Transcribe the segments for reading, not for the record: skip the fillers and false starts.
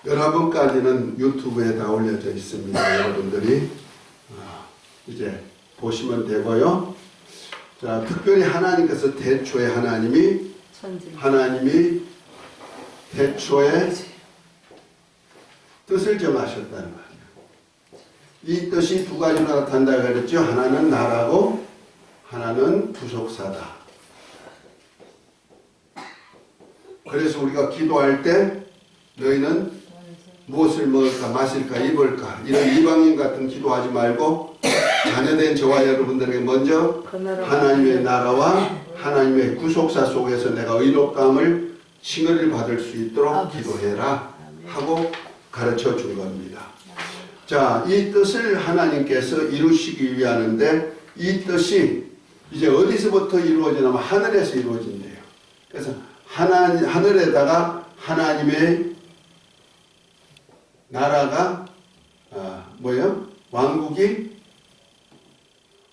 여러분까지는 유튜브에 다 올려져 있습니다. 여러분들이 이제 보시면 되고요. 자, 특별히 하나님께서 태초에 하나님이 태초에 뜻을 정하셨다는 말이에요. 이 뜻이 두 가지로 나타난다고 그랬죠. 하나는 나라고 하나는 부속사다. 그래서 우리가 기도할 때 너희는 무엇을 먹을까 마실까 입을까 이런 이방인 같은 기도하지 말고 자녀된 저와 여러분들에게 먼저 하나님의 나라와 하나님의 구속사 속에서 내가 의롭다함을 칭의를 받을 수 있도록 기도해라 하고 가르쳐 준 겁니다. 자, 이 뜻을 하나님께서 이루시기 위하는데 이 뜻이 이제 어디서부터 이루어지냐면 하늘에서 이루어진대요. 그래서 하늘에다가 하나님의 나라가 왕국이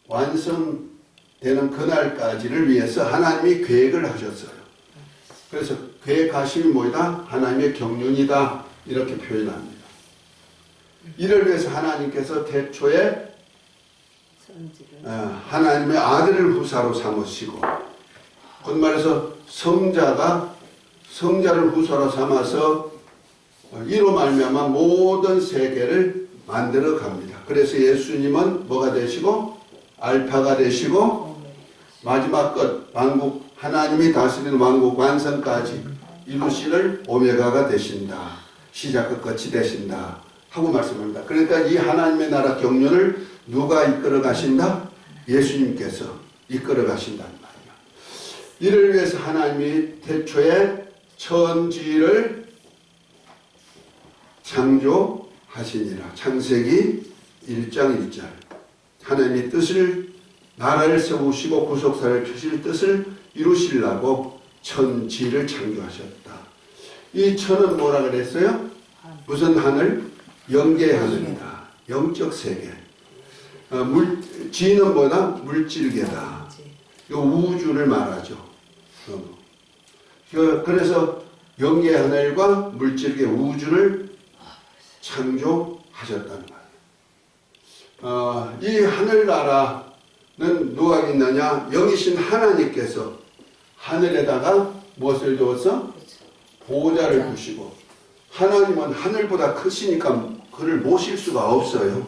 완성되는 그날까지를 위해서 하나님이 계획을 하셨어요. 그래서 계획하심이 뭐이다? 하나님의 경륜이다 이렇게 표현합니다. 이를 위해서 하나님께서 태초에 하나님의 아들을 후사로 삼으시고 곧 말해서 성자를 후사로 삼아서 이로 말미암아 모든 세계를 만들어 갑니다. 그래서 예수님은 뭐가 되시고 알파가 되시고 마지막 끝 왕국 하나님이 다스리는 왕국 완성까지 이루시는 오메가가 되신다. 시작 끝이 되신다 하고 말씀합니다. 그러니까 이 하나님의 나라 경륜을 누가 이끌어 가신다? 예수님께서 이끌어 가신다는 말이에요. 이를 위해서 하나님이 태초에 천지를 창조하시니라. 창세기 1장 1절. 하나님의 뜻을 나라를 세우시고 구속사를 펴실 뜻을 이루시려고 천지를 창조하셨다. 이 천은 뭐라 그랬어요? 무슨 하늘? 영계의 하늘이다. 영적 세계. 지는 뭐다? 물질계다. 이 우주를 말하죠. 그래서 영계의 하늘과 물질계 우주를 창조하셨다는 말이에요. 이 하늘나라는 누가 있느냐? 영이신 하나님께서 하늘에다가 무엇을 두어서? 보좌를 두시고 하나님은 하늘보다 크시니까 그를 모실 수가 없어요.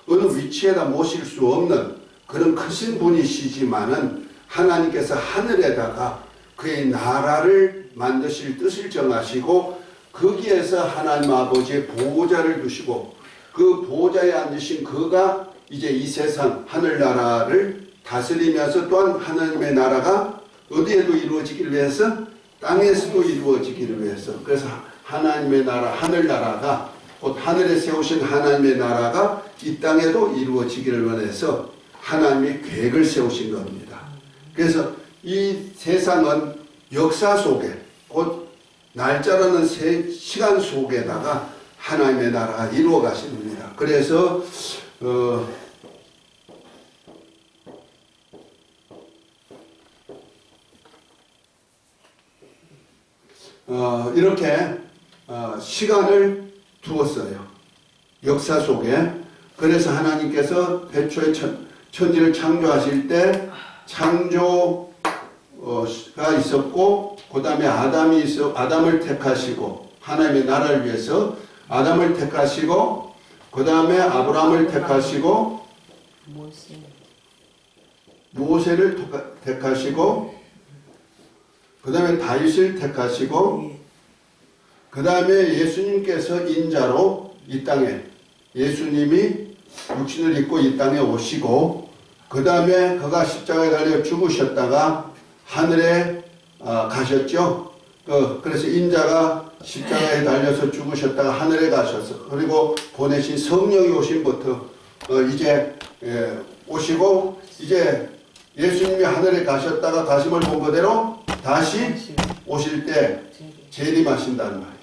어느 위치에다 모실 수 없는 그런 크신 분이시지만은 하나님께서 하늘에다가 그의 나라를 만드실 뜻을 정하시고 거기에서 하나님 아버지의 보좌를 두시고 그 보좌에 앉으신 그가 이제 이 세상 하늘나라를 다스리면서 또한 하나님의 나라가 어디에도 이루어지기를 위해서 땅에서도 이루어지기를 위해서 그래서 하나님의 나라 하늘나라가 곧 하늘에 세우신 하나님의 나라가 이 땅에도 이루어지기를 원해서 하나님이 계획을 세우신 겁니다. 그래서 이 세상은 역사 속에 곧 날짜라는 시간 속에다가 하나님의 나라가 이루어 가십니다. 그래서 이렇게 시간을 두었어요. 역사 속에. 그래서 하나님께서 태초에 천지를 창조하실 때 창조가 있었고 그 다음에 아담을 택하시고 하나님의 나라를 위해서 아담을 택하시고 그 다음에 아브라함을 택하시고 모세를 택하시고 그 다음에 다윗을 택하시고 그 다음에 예수님께서 인자로 이 땅에 예수님이 육신을 입고 이 땅에 오시고 그 다음에 그가 십자가에 달려 죽으셨다가 하늘에 가셨죠. 그래서 인자가 십자가에 달려서 죽으셨다가 하늘에 가셔서 그리고 보내신 성령이 오심부터 이제 오시고 이제 예수님이 하늘에 가셨다가 가심을 본 그대로 다시 오실 때 재림하신다는 말이에요.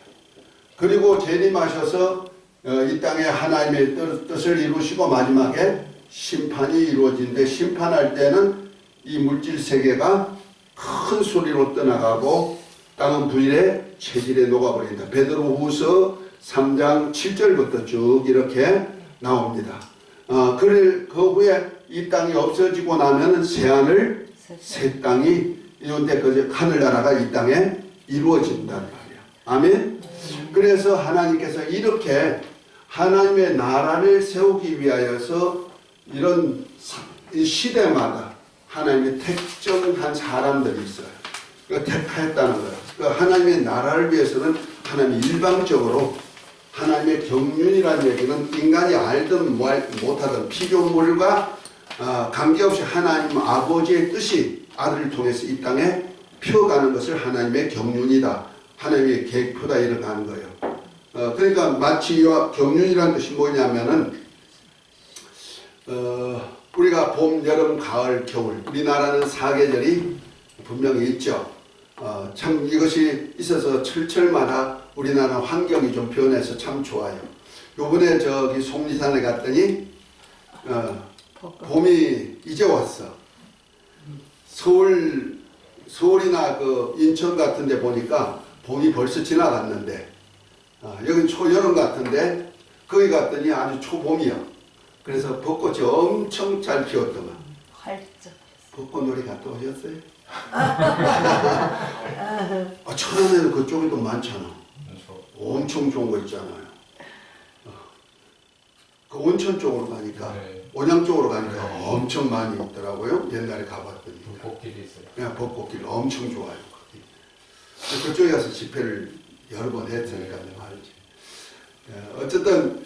그리고 재림하셔서 이 땅에 하나님의 뜻을 이루시고 마지막에 심판이 이루어지는데 심판할 때는 이 물질 세계가 큰 소리로 떠나가고 땅은 불의 체질에 녹아버린다. 베드로후서 3장 7절부터 쭉 이렇게 나옵니다. 그 후에 이 땅이 없어지고 나면 새하늘 새 땅이 이런 데까지 하늘나라가 이 땅에 이루어진단 말이야. 아멘. 그래서 하나님께서 이렇게 하나님의 나라를 세우기 위하여서 이런 시대마다 하나님의 택정한 사람들이 있어요. 택하였다는 거예요. 하나님의 나라를 위해서는 하나님이 일방적으로 하나님의 경륜이라는 얘기는 인간이 알든 못하든 피조물과 관계없이 하나님 아버지의 뜻이 아들을 통해서 이 땅에 펴가는 것을 하나님의 경륜이다. 하나님의 계획표다 이렇게 하는 거예요. 그러니까 마치 경륜이라는 뜻이 뭐냐면은 우리가 봄, 여름, 가을, 겨울 우리나라는 사계절이 분명히 있죠. 참 이것이 있어서 철철마다 우리나라 환경이 좀 변해서 참 좋아요. 요번에 저기 속리산에 갔더니 봄이 이제 왔어. 서울이나 그 인천 같은 데 보니까 봄이 벌써 지나갔는데 여긴 초여름 같은데 거기 갔더니 아주 초봄이야. 그래서 벚꽃이 엄청 잘 피었더만. 활짝. 벚꽃놀이 갔다 오셨어요? 천안에는 그쪽에도 많잖아. 엄청 좋은 거 있잖아요. 그 온천 쪽으로 가니까 온양 쪽으로 가니까 엄청 많이 있더라고요. 옛날에 가봤더니. 벚꽃길이 있어요. 그냥 벚꽃길 엄청 좋아요. 그쪽에 가서 집회를 여러 번 했으니까 말이지. 어쨌든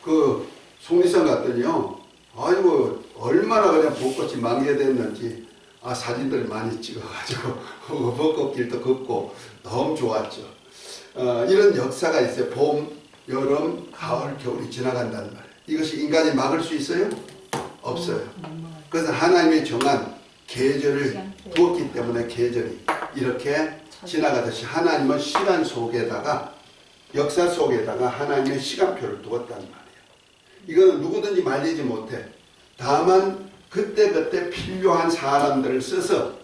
그 속리산 갔더니요. 아이고 얼마나 그냥 벚꽃이 만개됐는지 사진들 많이 찍어가지고 벚꽃길도 걷고 너무 좋았죠. 이런 역사가 있어요. 봄, 여름, 가을, 겨울이 지나간다는 말이에요. 이것이 인간이 막을 수 있어요? 없어요. 그래서 하나님이 정한 계절을 두었기 때문에 계절이 이렇게 지나가듯이 하나님은 시간 속에다가 역사 속에다가 하나님의 시간표를 두었단 말이에요. 이거는 누구든지 말리지 못해. 다만 그때그때 필요한 사람들을 써서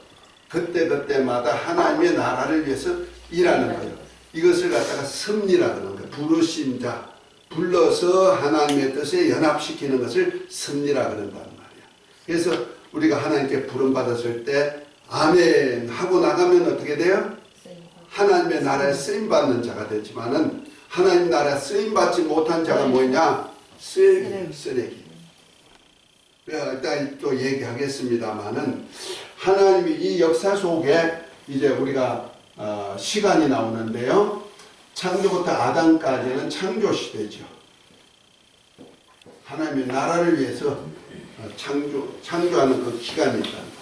그때그때마다 하나님의 나라를 위해서 일하는 거예요. 이것을 갖다가 섭리라 그러는 거예요. 부르신 자, 불러서 하나님의 뜻에 연합시키는 것을 섭리라 그런단 말이에요. 그래서 우리가 하나님께 부름받았을 때 아멘 하고 나가면 어떻게 돼요? 하나님의 나라에 쓰임받는 자가 되지만은 하나님 나라에 쓰임받지 못한 자가 뭐냐? 쓰레기. 일단 또 얘기하겠습니다만은 하나님이 이 역사 속에 이제 우리가 시간이 나오는데요. 창조부터 아담까지는 창조 시대죠. 하나님의 나라를 위해서 창조하는 그 기간이 있단 말이에요.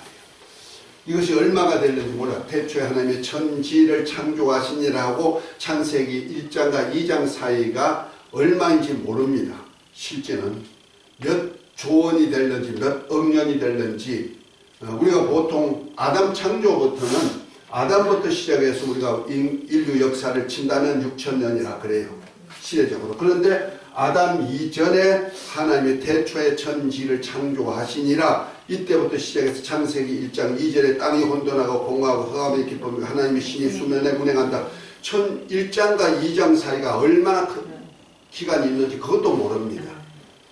이것이 얼마가 되는지 몰라. 태초에 하나님의 천지를 창조하시니라고 창세기 1장과 2장 사이가 얼마인지 모릅니다. 실제는 몇 조원이 될는지 몇 억년이 될는지 우리가 보통 아담 창조부터는 아담부터 시작해서 우리가 인류 역사를 친다면 6천년이라 그래요. 시대적으로. 그런데 아담 이전에 하나님의 태초의 천지를 창조하시니라 이때부터 시작해서 창세기 1장 2절에 땅이 혼돈하고 공허하고 흑암의 기쁨이 하나님의 신이 수면에 운행한다. 1장과 2장 사이가 얼마나 큰 기간이 있는지 그것도 모릅니다.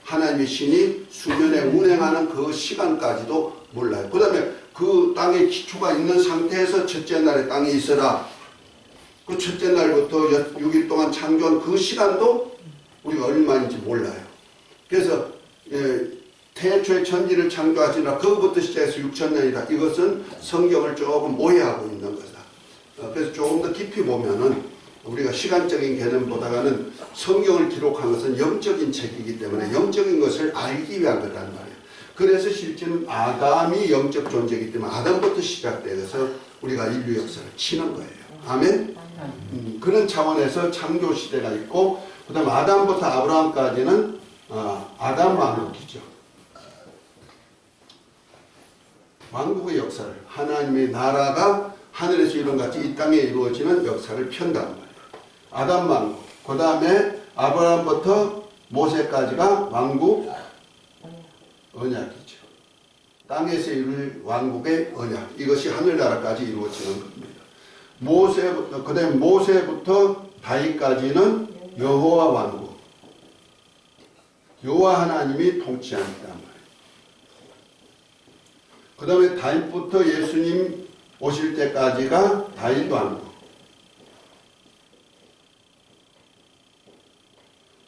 하나님의 신이 수면에 운행하는 그 시간까지도 몰라요. 그 다음에 그 땅에 기초가 있는 상태에서 첫째 날에 땅이 있어라. 그 첫째 날부터 6일 동안 창조한 그 시간도 우리가 얼마인지 몰라요. 그래서 태초의 천지를 창조하시나 그것부터 시작해서 6천년이다. 이것은 성경을 조금 오해하고 있는 거다. 그래서 조금 더 깊이 보면은 우리가 시간적인 개념보다는 성경을 기록한 것은 영적인 책이기 때문에 영적인 것을 알기 위한 거란 말이에요. 그래서 실제는 아담이 영적 존재이기 때문에 아담부터 시작되어서 우리가 인류 역사를 치는 거예요. 아멘? 그런 차원에서 창조 시대가 있고 그 다음 아담부터 아브라함까지는 아담 왕국이죠. 왕국의 역사를 하나님의 나라가 하늘에서 이룬같이 이 땅에 이루어지는 역사를 편단 말이에요. 아담 왕국, 그 다음에 아브라함부터 모세까지가 왕국 언약이죠. 땅에서 이룰 왕국의 언약, 이것이 하늘나라까지 이루어지는 겁니다. 그 다음에 모세부터 다윗까지는 여호와 왕국. 여호와 하나님이 통치한단 말이에요. 그 다음에 다윗부터 예수님 오실 때까지가 다윗 왕국.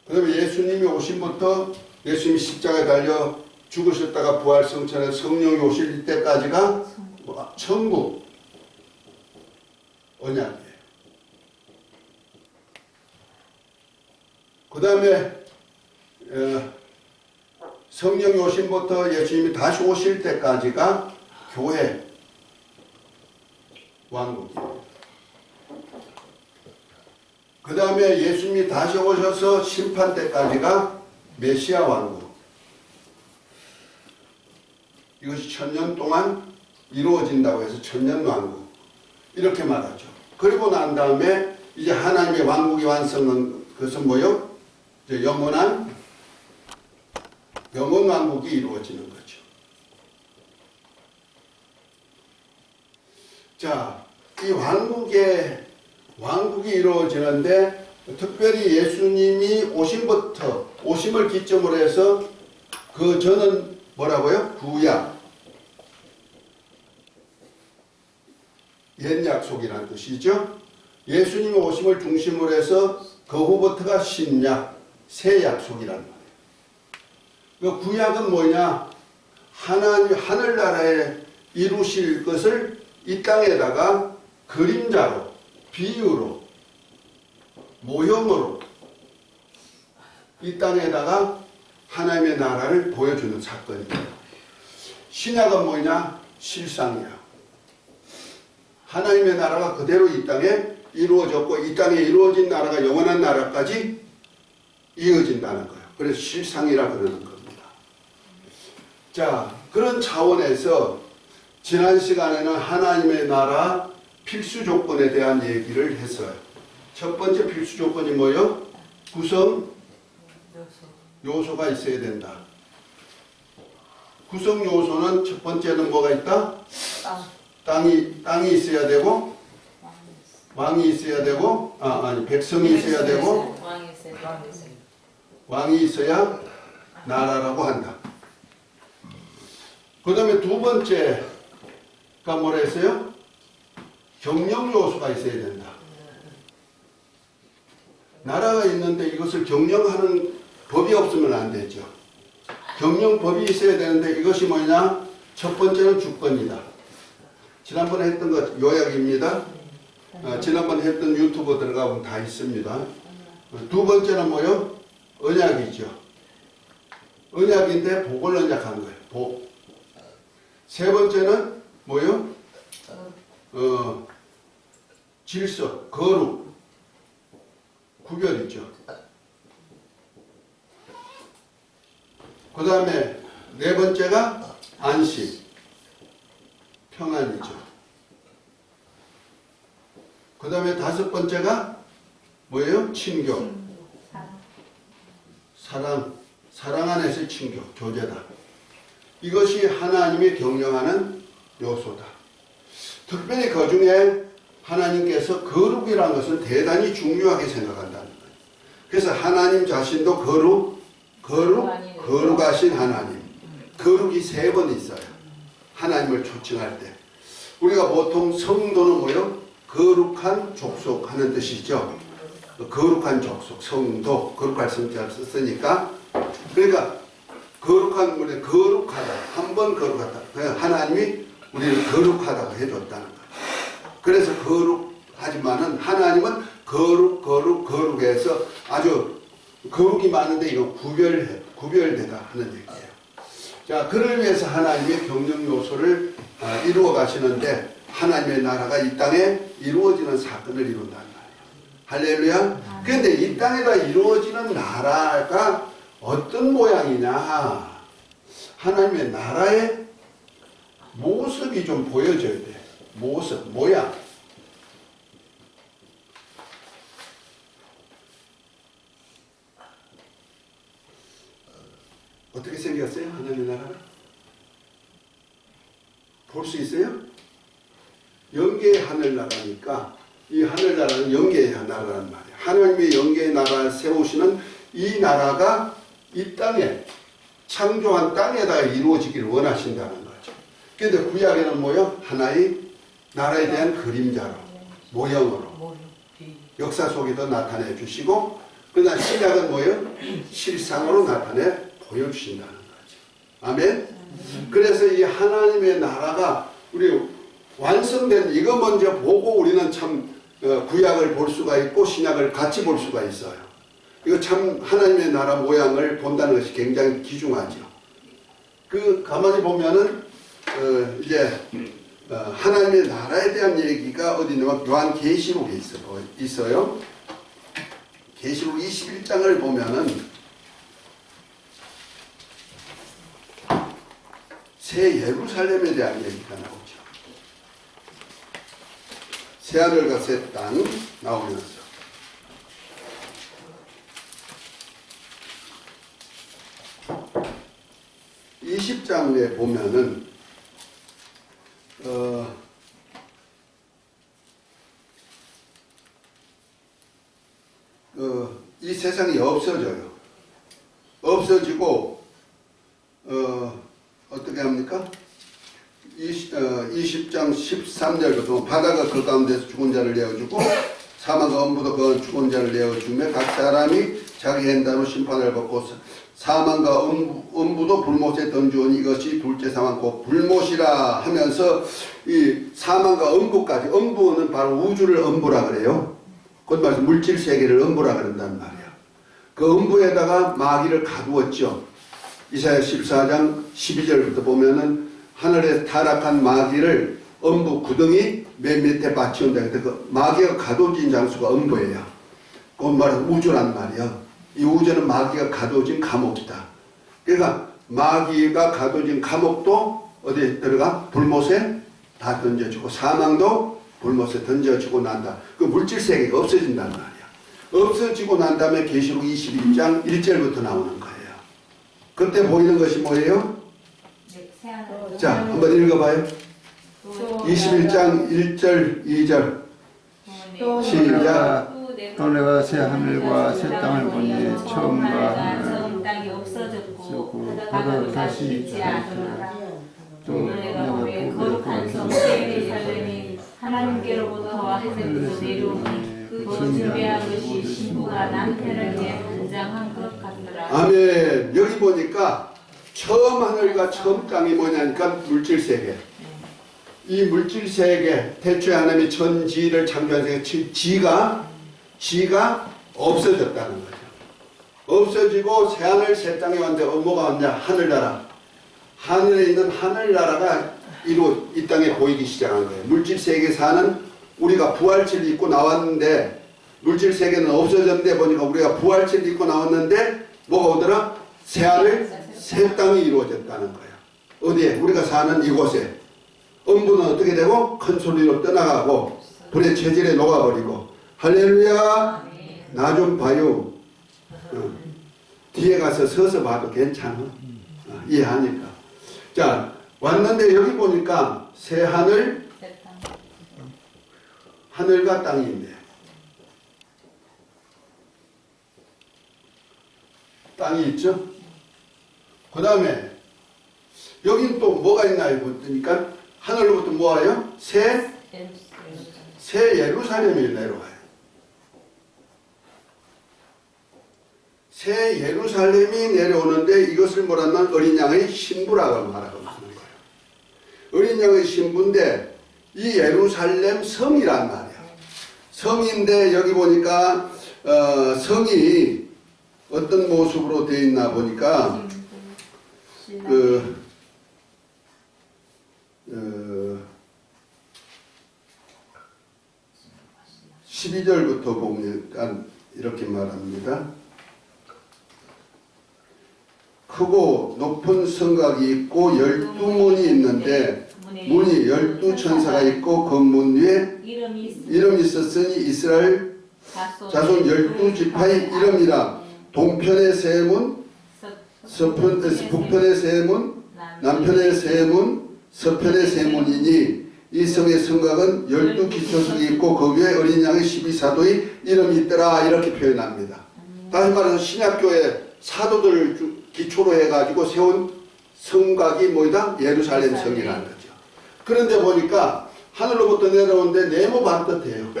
그 다음에 예수님이 오심부터 예수님이 십자가에 달려 죽으셨다가 부활 성천에 성령이 오실 때까지가 천국 언약이에요. 그 다음에 성령이 오심부터 예수님이 다시 오실 때까지가 교회 왕국이에요. 그 다음에 예수님이 다시 오셔서 심판 때까지가 메시아 왕국. 이것이 1000년 동안 이루어진다고 해서 1000년 왕국. 이렇게 말하죠. 그리고 난 다음에 이제 하나님의 왕국이 완성은 그것은 뭐요? 이제 영원 왕국이 이루어지는 거죠. 자, 이 왕국이 이루어지는데 특별히 예수님이 오심을 기점으로 해서 그 저는 뭐라고요? 구약, 옛 약속이라는 뜻이죠. 예수님의 오심을 중심으로 해서 그 후부터가 신약, 새 약속이라는 거예요. 그 구약은 뭐냐? 하나님 하늘나라에 이루실 것을 이 땅에다가 그림자로, 비유로, 모형으로 이 땅에다가 하나님의 나라를 보여주는 사건입니다. 신약은 뭐냐? 실상이야. 하나님의 나라가 그대로 이 땅에 이루어졌고 이 땅에 이루어진 나라가 영원한 나라까지 이어진다는 거예요. 그래서 실상이라 그러는 겁니다. 자, 그런 차원에서 지난 시간에는 하나님의 나라 필수 조건에 대한 얘기를 했어요. 첫 번째 필수 조건이 뭐예요? 구성 요소가 있어야 된다. 구성 요소는 첫 번째는 뭐가 있다? 땅이 있어야 되고, 왕이 있어야 되고, 백성이 있어야 되고, 왕이 있어야 나라라고 한다. 그 다음에 두 번째가 뭐라 했어요? 경영 요소가 있어야 된다. 나라가 있는데 이것을 경영하는 법이 없으면 안 되죠. 경영법이 있어야 되는데 이것이 뭐냐? 첫 번째는 주권이다. 지난번에 했던 것 요약입니다. 지난번에 했던 유튜브 들어가보면 다 있습니다. 두 번째는 뭐요? 언약이죠. 언약인데 복을 언약한 거예요. 복. 세 번째는 뭐요? 질서, 거룩, 구별이죠. 그 다음에 네 번째가 안식, 평안이죠. 그 다음에 다섯 번째가 뭐예요? 친교, 사랑 안에서의 친교, 교제다. 이것이 하나님이 경영하는 요소다. 특별히 그 중에 하나님께서 거룩이라는 것은 대단히 중요하게 생각한다는 거예요. 그래서 하나님 자신도 거룩하신 하나님. 거룩이 세 번 있어요. 하나님을 초청할 때. 우리가 보통 성도는 뭐요? 거룩한 족속 하는 뜻이죠. 거룩한 족속, 성도, 거룩할 성자를 썼으니까. 그러니까 거룩한 우리 거룩하다. 한 번 거룩하다. 하나님이 우리를 거룩하다고 해줬다는 거예요. 그래서 거룩하지만은 하나님은 거룩해서 아주 거룩이 많은데 이거 구별되다 하는 얘기예요. 자, 그를 위해서 하나님의 경영 요소를 이루어 가시는데 하나님의 나라가 이 땅에 이루어지는 사건을 이룬다는 말이에요. 할렐루야. 그런데 이 땅에다 이루어지는 나라가 어떤 모양이냐? 하나님의 나라의 모습이 좀 보여져야 돼. 모습, 모양. 어떻게 생겼어요? 하나님의 나라가? 볼 수 있어요? 영계의 하늘나라니까 이 하늘나라는 영계의 나라란 말이에요. 하나님의 영계의 나라를 세우시는 이 나라가 이 땅에 창조한 땅에다가 이루어지기를 원하신다는 거죠. 그런데 구약에는 뭐요? 하나의 나라에 대한 그림자로 모형으로 역사 속에도 나타내 주시고 그러나 신약은 뭐요? 실상으로 나타내 보여주신다는 거죠. 아멘. 그래서 이 하나님의 나라가 우리 완성된 이거 먼저 보고 우리는 참 구약을 볼 수가 있고 신약을 같이 볼 수가 있어요. 이거 참 하나님의 나라 모양을 본다는 것이 굉장히 귀중하죠. 그 가만히 보면은 이제 하나님의 나라에 대한 얘기가 어디 있냐면 요한계시록에 있어요. 계시록 21장을 보면은 새 예루살렘에 대한 얘기가 나오죠. 새하늘과 새 땅 나오면서 20장에 보면은 이 세상이 없어져요. 없어지고 어떻게 합니까? 20장 13절부터 바다가 그 가운데서 죽은 자를 내어주고 사망과 음부도 그 죽은 자를 내어주며 각 사람이 자기 행단으로 심판을 받고 사망과 음부도 불못에 던져온 이것이 둘째 사망 곧 불못이라 하면서 이 사망과 음부까지, 음부는 바로 우주를 음부라 그래요. 곧 말해서 물질 세계를 음부라 그런단 말이야. 그 음부에다가 마귀를 가두었죠. 이사야 14장 12절부터 보면은 하늘에 타락한 마귀를 음부 구덩이 맨 밑에 받치운다. 그 마귀가 가둬진 장소가 음부예요. 곧 말해서 우주란 말이야. 이 우주는 마귀가 가둬진 감옥이다. 그러니까 마귀가 가둬진 감옥도 어디에 들어가? 불못에 다 던져주고 사망도 불못에 던져주고 난다. 그 물질세계가 없어진단 말이야. 없어지고 난 다음에 계시록 21장 1절부터 나오는 거예요. 그때 보이는 것이 뭐예요? 자, 한번 읽어봐요. 21장 1절 2절 시작. 또 내가 새 하늘과 새 땅을 보니 처음과 땅이 없어졌고 바다가 다시 있지 않더라. 또 내가 보기에 거룩한 성 예루살렘이 하나님께로부터 하늘에서 내려오니 그 준비한 것이 신부가 남편을 위해 분장한 것 같더라. 아멘. 여기 보니까 처음 하늘과 처음 땅이 뭐냐니까 물질세계. 이 물질세계 태초에 하나님이 천지를 창조한 세계 지가 없어졌다는 거죠. 없어지고 새하늘 새 땅에 왔는데 뭐가 왔냐? 하늘나라. 하늘에 있는 하늘나라가 이 땅에 보이기 시작한 거예요. 물질세계 사는 우리가 부활체를 입고 나왔는데 물질세계는 없어졌는데 보니까 우리가 부활체를 입고 나왔는데 뭐가 오더라? 새하늘 새 땅이 이루어졌다는 거예요. 어디에? 우리가 사는 이곳에. 음부는 어떻게 되고? 큰 소리로 떠나가고 불의 체질에 녹아버리고. 할렐루야. 나 좀 봐요. 뒤에 가서 서서 봐도 괜찮아. 이해하니까. 자, 왔는데 여기 보니까 새 하늘, 하늘과 땅인데 땅이 있죠? 그 다음에 여긴 또 뭐가 있나 보니까 하늘로부터 뭐 와요? 새 예루살렘이 내려와요. 새 예루살렘이 내려오는데 이것을 뭐라면 어린 양의 신부라고 말하고 있는 거예요. 어린 양의 신부인데 이 예루살렘 성이란 말이야. 성인데 여기 보니까 성이 어떤 모습으로 되어 있나 보니까 12절부터 보면 이렇게 말합니다. 크고 높은 성곽이 있고 12문이 있는데 문이 12천사가 있고 그 문 위에 이름이 있었으니 이스라엘 자손 12지파의 이름이라. 동편의 세 문, 북편의 세 문, 남편의 세 문, 서편의 세 문이니 이 성의 성곽은 12기초석이 있고 그 위에 어린 양의 12사도의 이름이 있더라 이렇게 표현합니다. 다시 말해서 신약교회 사도들 기초로 해가지고 세운 성곽이 뭐이다? 예루살렘 성이라는 거죠. 그런데 보니까 하늘로부터 내려오는데 네모 반듯해요.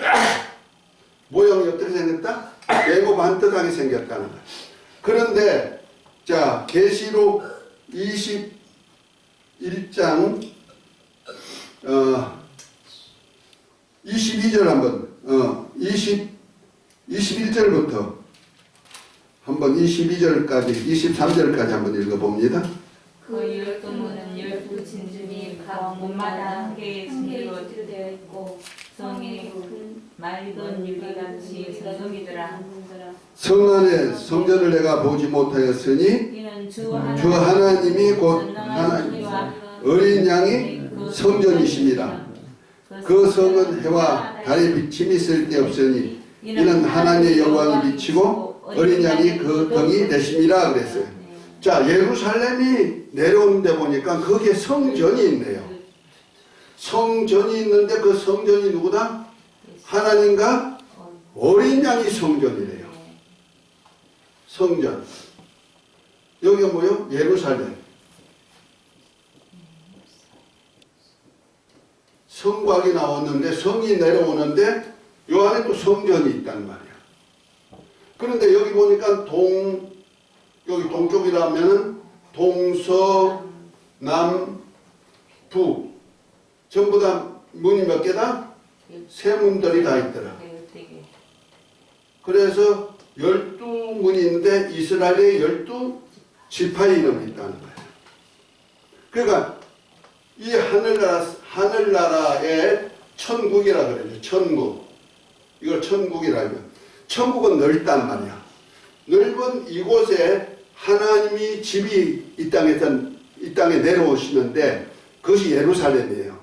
모양이 어떻게 생겼다? 네모 반듯하게 생겼다는 거예요. 그런데 자 계시록 21장 22절 한번 21절부터 한번 22절까지 23절까지 한번 읽어봅니다. 그 12문은 12진주니 각 문마다 한 개의 진주로 되어 있고 성이 맑은 유리같이 선성이더라. 성 안에 성전을 내가 보지 못하였으니 이는 주 하나님이 곧 하나님 어린 양이 성전이십니다. 그 성은 해와 달의 비침이 쓸데없으니 이는 하나님의 영광이 비치고 어린 양이 그 덩이 되심이라 그랬어요. 자, 예루살렘이 내려오는데 보니까 거기에 성전이 있네요. 성전이 있는데 그 성전이 누구다? 하나님과 어린 양이 성전이래요. 성전. 여기가 뭐요? 예루살렘. 성곽이 나왔는데 성이 내려오는데 요 안에 또 성전이 있단 말이야. 그런데 여기 보니까 여기 동쪽이라면은 동서 남북 전부 다 문이 몇 개다? 세 문들이 다 있더라. 그래서 12문이 있는데 이스라엘의 12지파의 이름이 있다는 거예요. 그러니까 이 하늘나라의 천국이라 그래요. 천국. 이걸 천국이라면 천국은 넓단 말이야. 넓은 이곳에 하나님이 집이 이 땅에 내려오시는데 그것이 예루살렘이에요.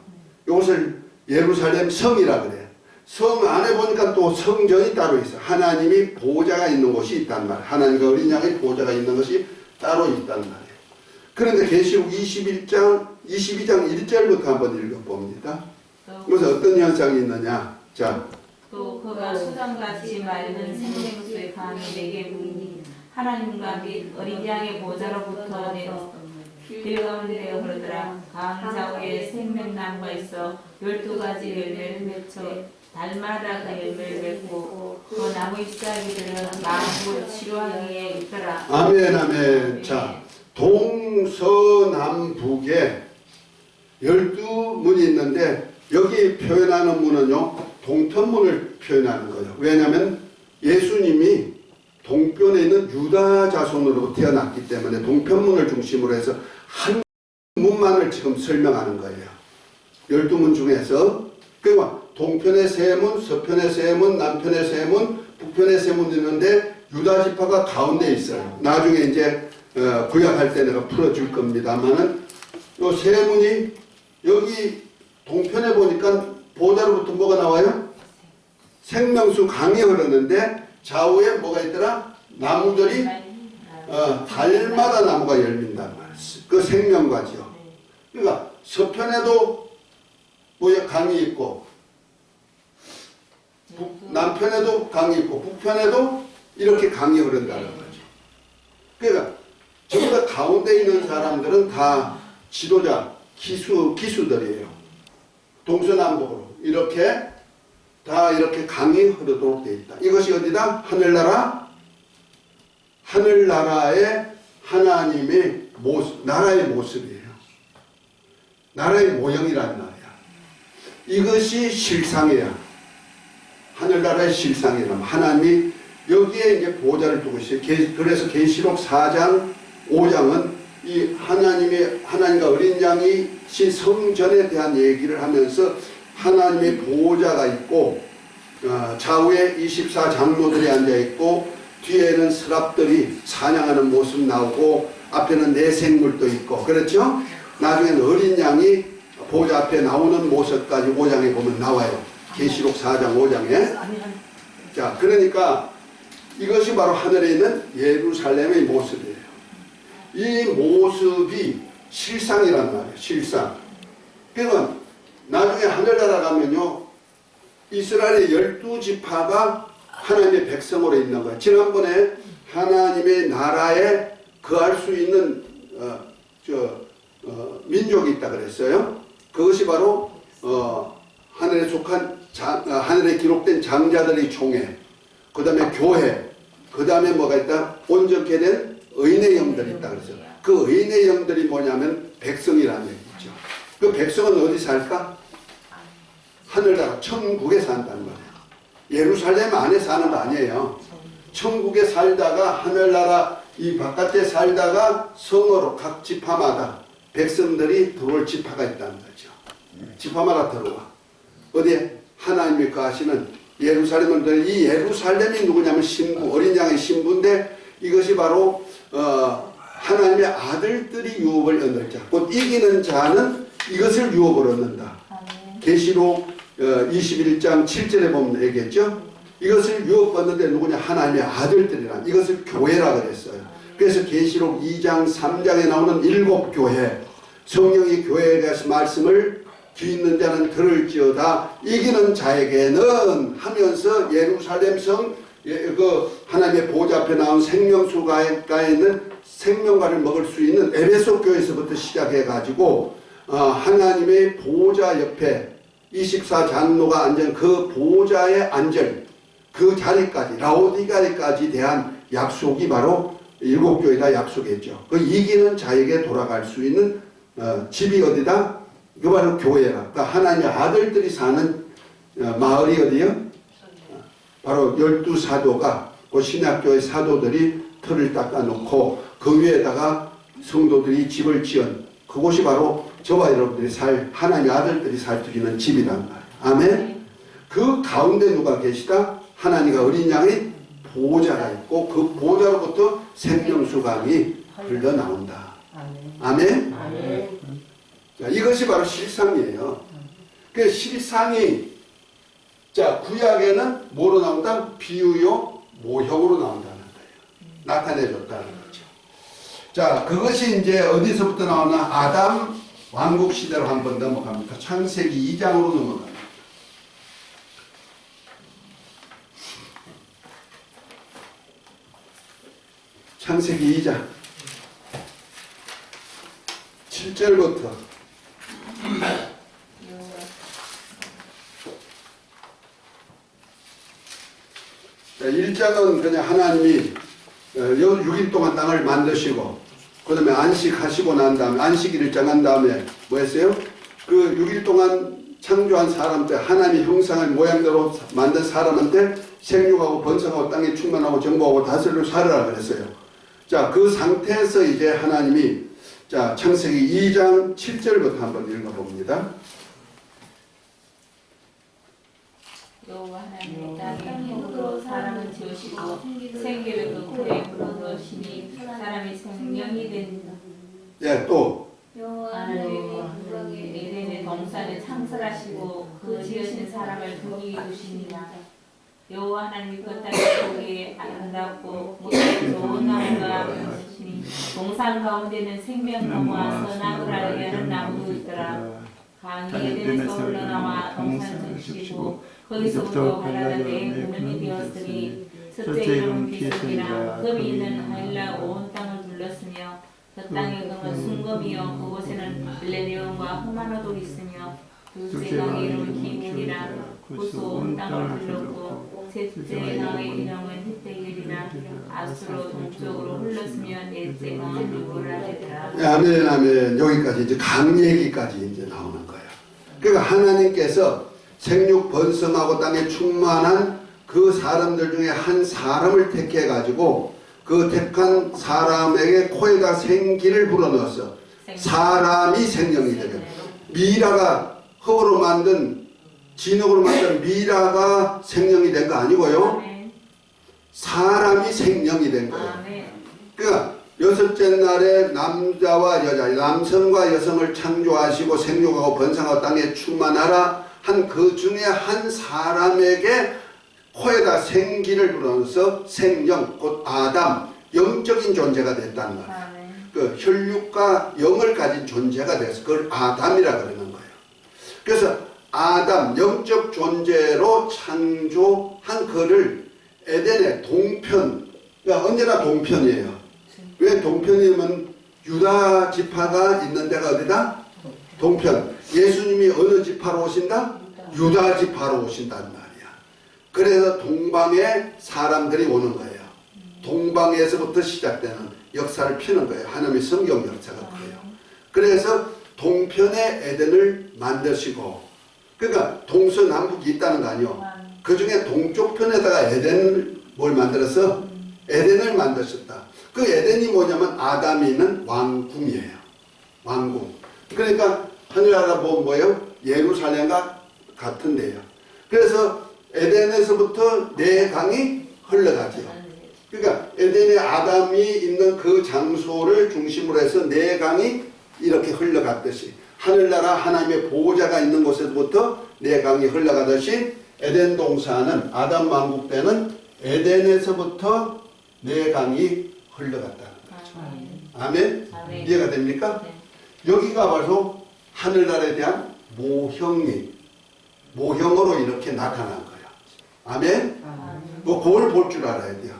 이것을 예루살렘 성이라 그래. 성 안에 보니까 또 성전이 따로 있어. 하나님이 보좌가 있는 곳이 있단 말이야. 하나님과 어린 양의 보좌가 있는 것이 따로 있단 말이에요. 그런데 계시록 22장 1절부터 한번 읽어봅니다. 그래서 어떤 현상이 있느냐. 자, 또 그가 수정같이 맑은 생명수의 강이 내게 보이니 하나님과 및 어린 양의 보좌로부터 길 가운데 흐르더라. 강 좌우에 생명나무가 있어 12가지 열매를 맺혀 달마다 그 열매를 맺고 그 나무 잎사귀들은 만국을 치료하기에 있더라. 아멘 아멘. 자, 동서남북에 12문이 있는데 여기 표현하는 문은요 동편문을 표현하는 거예요. 왜냐하면 예수님이 동편에 있는 유다 자손으로 태어났기 때문에 동편문을 중심으로 해서 한 문만을 지금 설명하는 거예요. 12문 중에서 그러니까 동편의 세 문, 서편의 세 문, 남편의 세 문, 북편의 세 문 있는데 유다 지파가 가운데 있어요. 나중에 이제 구약할 때 내가 풀어줄 겁니다만은 요 세 문이 여기 동편에 보니까 보좌로부터 뭐가 나와요? 생명수 강이 흐르는데 좌우에 뭐가 있더라? 나무들이 달마다 나무가 열린단 말이에요. 그 생명과지요. 그러니까 서편에도 뭐야 강이 있고 남편에도 강이 있고 북편에도 이렇게 강이 흐른다는 거죠. 그러니까 전부 다 가운데 있는 사람들은 다 지도자, 기수들이에요. 동서남북으로 이렇게 다 이렇게 강이 흐르도록 되어 있다. 이것이 어디다? 하늘나라? 하늘나라의 하나님의 모습, 나라의 모습이에요. 나라의 모형이란 말이야. 이것이 실상이야. 하늘나라의 실상이라면 하나님이 여기에 이제 보좌를 두고 있어요. 그래서 계시록 4장 5장은 이 하나님과 어린 양이 성전에 대한 얘기를 하면서 하나님의 보좌가 있고 좌우에 24장로들이 앉아있고 뒤에는 스랍들이 사냥하는 모습 나오고 앞에는 내생물도 있고 그렇죠? 나중에는 어린 양이 보좌 앞에 나오는 모습까지 5장에 보면 나와요. 계시록 4장 5장에. 자, 그러니까 이것이 바로 하늘에 있는 예루살렘의 모습이에요. 이 모습이 실상이란 말이에요. 실상. 그러니까 나중에 하늘나라 가면요, 이스라엘의 12지파가 하나님의 백성으로 있는 거예요. 지난번에 하나님의 나라에 거할 수 있는 민족이 있다 그랬어요. 그것이 바로 하늘에 속한 하늘에 기록된 장자들의 총회, 그 다음에 교회, 그 다음에 뭐가 있다? 온전케 된 의인의 영들이 있다 그랬어요. 그 의인의 영들이 뭐냐면 백성이라는 얘기죠. 그 백성은 어디 살까? 하늘나라 천국에 산다는 거예요. 예루살렘 안에 사는 거 아니에요. 천국에 살다가 하늘나라 이 바깥에 살다가 성으로 각 지파마다 백성들이 들어올 지파가 있다는 거죠. 지파마다 들어와. 어디에? 하나님이 거하시는 예루살렘은, 이 예루살렘이 누구냐면 신부, 어린 양의 신부인데, 이것이 바로 하나님의 아들들이 유업을 얻는 자, 곧 이기는 자는 이것을 유업을 얻는다. 계시록 21장 7절에 보면 얘기했죠. 이것을 유업 얻는데 누구냐? 하나님의 아들들이란, 이것을 교회라 그랬어요. 그래서 계시록 2장 3장에 나오는 7교회, 성령이 교회에 대해서 말씀을 귀 있는 자는 들을지어다, 이기는 자에게는 하면서 예루살렘 성, 그 하나님의 보좌 앞에 나온 생명수가에 있는 생명과를 먹을 수 있는 에베소 교회에서부터 시작해 가지고 하나님의 보좌 옆에 24장로가 앉은 그 보좌에 앉을 그 자리까지, 라오디가에까지 대한 약속이 바로 7교회가 약속했죠. 그 이기는 자에게 돌아갈 수 있는 집이 어디다? 그 바로 교회라. 그러니까 하나님의 아들들이 사는 마을이 어디요? 바로 12사도가, 그 신약교회 사도들이 틀을 닦아놓고 그 위에다가 성도들이 집을 지은 그곳이 바로 저와 여러분들이 하나님의 아들들이 살피는 집이란 말이에요. 아멘. 그 가운데 누가 계시다? 하나님과 어린 양의 보좌가 있고 그 보좌로부터 생명수강이 흘러나온다. 아멘. 아멘. 자, 이것이 바로 실상이에요. 그 실상이, 자, 구약에는 뭐로 나온다? 비유요, 모형으로 나온다는 거예요. 나타내줬다는 거죠. 자, 그것이 이제 어디서부터 나오나? 아담 왕국 시대로 한번 넘어갑니다. 창세기 2장으로 넘어갑니다. 창세기 2장 7절부터 자, 1장은 그냥 하나님이 6일 동안 땅을 만드시고 그 다음에 안식하시고 난 다음에 안식일을 정한 다음에 뭐 했어요? 그 6일 동안 창조한 사람들, 하나님의 형상을 모양대로 만든 사람한테 생육하고 번성하고 땅에 충만하고 정복하고 다스리고 살으라 그랬어요. 자, 그 상태에서 이제 하나님이, 자, 창세기 2장 7절부터 한번 읽어봅니다. 여호와 하나님이 땅에 흙으로 사람을 지으시고 생기를 그 그의 불어넣으시니 사람이 생명이 된다. 예, 또 하나님이 에덴의 동산에 창설하시고 그 지으신 사람을 거기 두시니라. 여호와 하나님이 그 땅에 보기에 아름답고 먹기 좋은 나무가 있으시니 동산 가운데는 생명나무와 선악을 알게 하는 나무도 있더라. 강이 에덴에서 흘러나와 동산을 지으시고 거기서부터 갈라졌되 그늘이 되었으니 첫째 이름은 비석이라. 금이 있는 하일라 온 땅을 둘렀으며 그 땅의 금은 순금이요 그곳에는 블레네온과 후마노도 있으며 둘째 강의 이름은 기물이라. 구수 온 땅을 둘렀고 셋째 강의 이름은 히데길이라. 아수로 동쪽으로 흘렀으며 넷째 강은 유브라데라. 아멘, 아멘. 여기까지 이제 강 얘기까지 이제 나오는 거예요. 그러니까 하나님께서 생육 번성하고 땅에 충만한 그 사람들 중에 한 사람을 택해 가지고 그 택한 사람에게 코에다 생기를 불어넣었어. 사람이 생명이 되면 미라가 흙으로 만든 진흙으로 만든 미라가 생명이 된 거 아니고요. 사람이 생명이 된 거예요. 그러니까 여섯째 날에 남자와 여자, 남성과 여성을 창조하시고 생육하고 번성하고 땅에 충만하라 한 그 중에 한 사람에게 코에다 생기를 불어넣어서 생명, 곧 아담, 영적인 존재가 됐다는 거예요. 그 혈육과 영을 가진 존재가 돼서 그걸 아담이라 그러는 거예요. 그래서 아담, 영적 존재로 창조한 그를 에덴의 동편, 그러니까 언제나 동편이에요. 왜 동편이면 유다 지파가 있는 데가 어디다? 동편. 예수님이 어느 지파로 오신다? 유다 지파로 오신단 말이야. 그래서 동방에 사람들이 오는 거예요. 동방에서부터 시작되는 역사를 피는 거예요. 하나님의 성경 역사가 그래요. 그래서 동편의 에덴을 만드시고, 그러니까 동서남북이 있다는 거 아니요. 그 중에 동쪽 편에다가 에덴을 뭘 만들어서 에덴을 만드셨다. 그 에덴이 뭐냐면 아담이 있는 왕궁이에요. 왕궁. 그러니까 하늘나라 보면 뭐예요? 예루살렘과 같은 데예요. 그래서 에덴에서부터 네 강이 흘러가죠. 그러니까 에덴에 아담이 있는 그 장소를 중심으로 해서 네 강이 이렇게 흘러갔듯이 하늘나라 하나님의 보호자가 있는 곳에서부터 네 강이 흘러가듯이 에덴 동산은 아담 왕국 때는 에덴에서부터 네 강이 흘러갔다는 거죠. 아멘? 이해가 됩니까? 여기가 바로 하늘나라에 대한 모형으로 이렇게 나타난 거예요. 아멘? 뭐 그걸 볼 줄 알아야 돼요.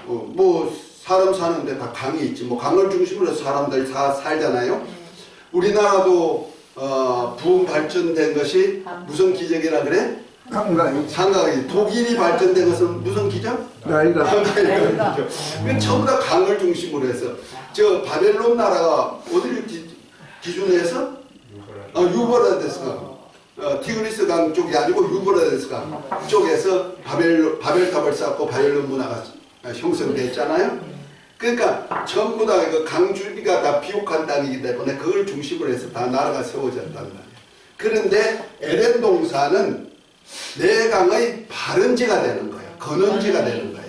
뭐 사람 사는데 다 강이 있지. 뭐 강을 중심으로 사람들 다 살잖아요. 우리나라도 부흥 발전된 것이 무슨 기적이라 그래? 강강이. 독일이 발전된 것은 무슨 기적? 나일강. 전부 다 강을 중심으로 해서 저 바벨론 나라가 어디를 기준으로 해서? 유브라데스 강. 티그리스 강 쪽이 아니고 유브라데스 강 쪽에서 바벨탑을 쌓고 바벨론 문화가 형성됐잖아요. 그러니까 전부 다 그 강줄기가 다 비옥한 땅이기 때문에 그걸 중심으로 해서 다 나라가 세워졌단 말이에요. 그런데 에덴 동산은 네 강의 발원지가 되는 거예요. 근원지가 되는 거예요.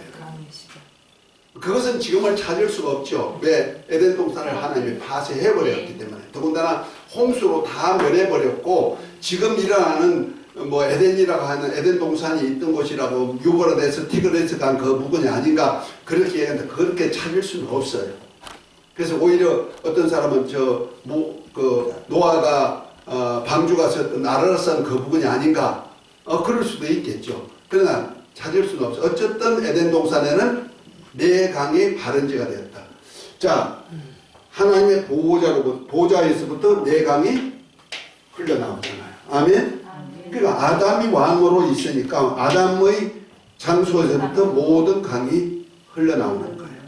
그것은 지금을 찾을 수가 없죠. 왜? 에덴 동산을 하나님이 파쇄해버렸기 때문에. 더군다나 홍수로 다 멸해버렸고 지금 일어나는 뭐 에덴이라고 하는 에덴 동산이 있던 곳이라고 유브라데스 티그리스 강 그 부근이 아닌가 그렇게 얘기하는데 그렇게 찾을 수는 없어요. 그래서 오히려 어떤 사람은 노아가 방주가 썼던 아라라산 그 부근이 아닌가 그럴 수도 있겠죠. 그러나 찾을 수는 없어요. 어쨌든 에덴 동산에는 네 강이 발원지가 되었다. 자, 하나님의 보호자에서부터 네 강이 흘러나오잖아요. 아멘? 그러니까 아담이 왕으로 있으니까 아담의 장소에서부터 모든 강이 흘러나오는 거예요.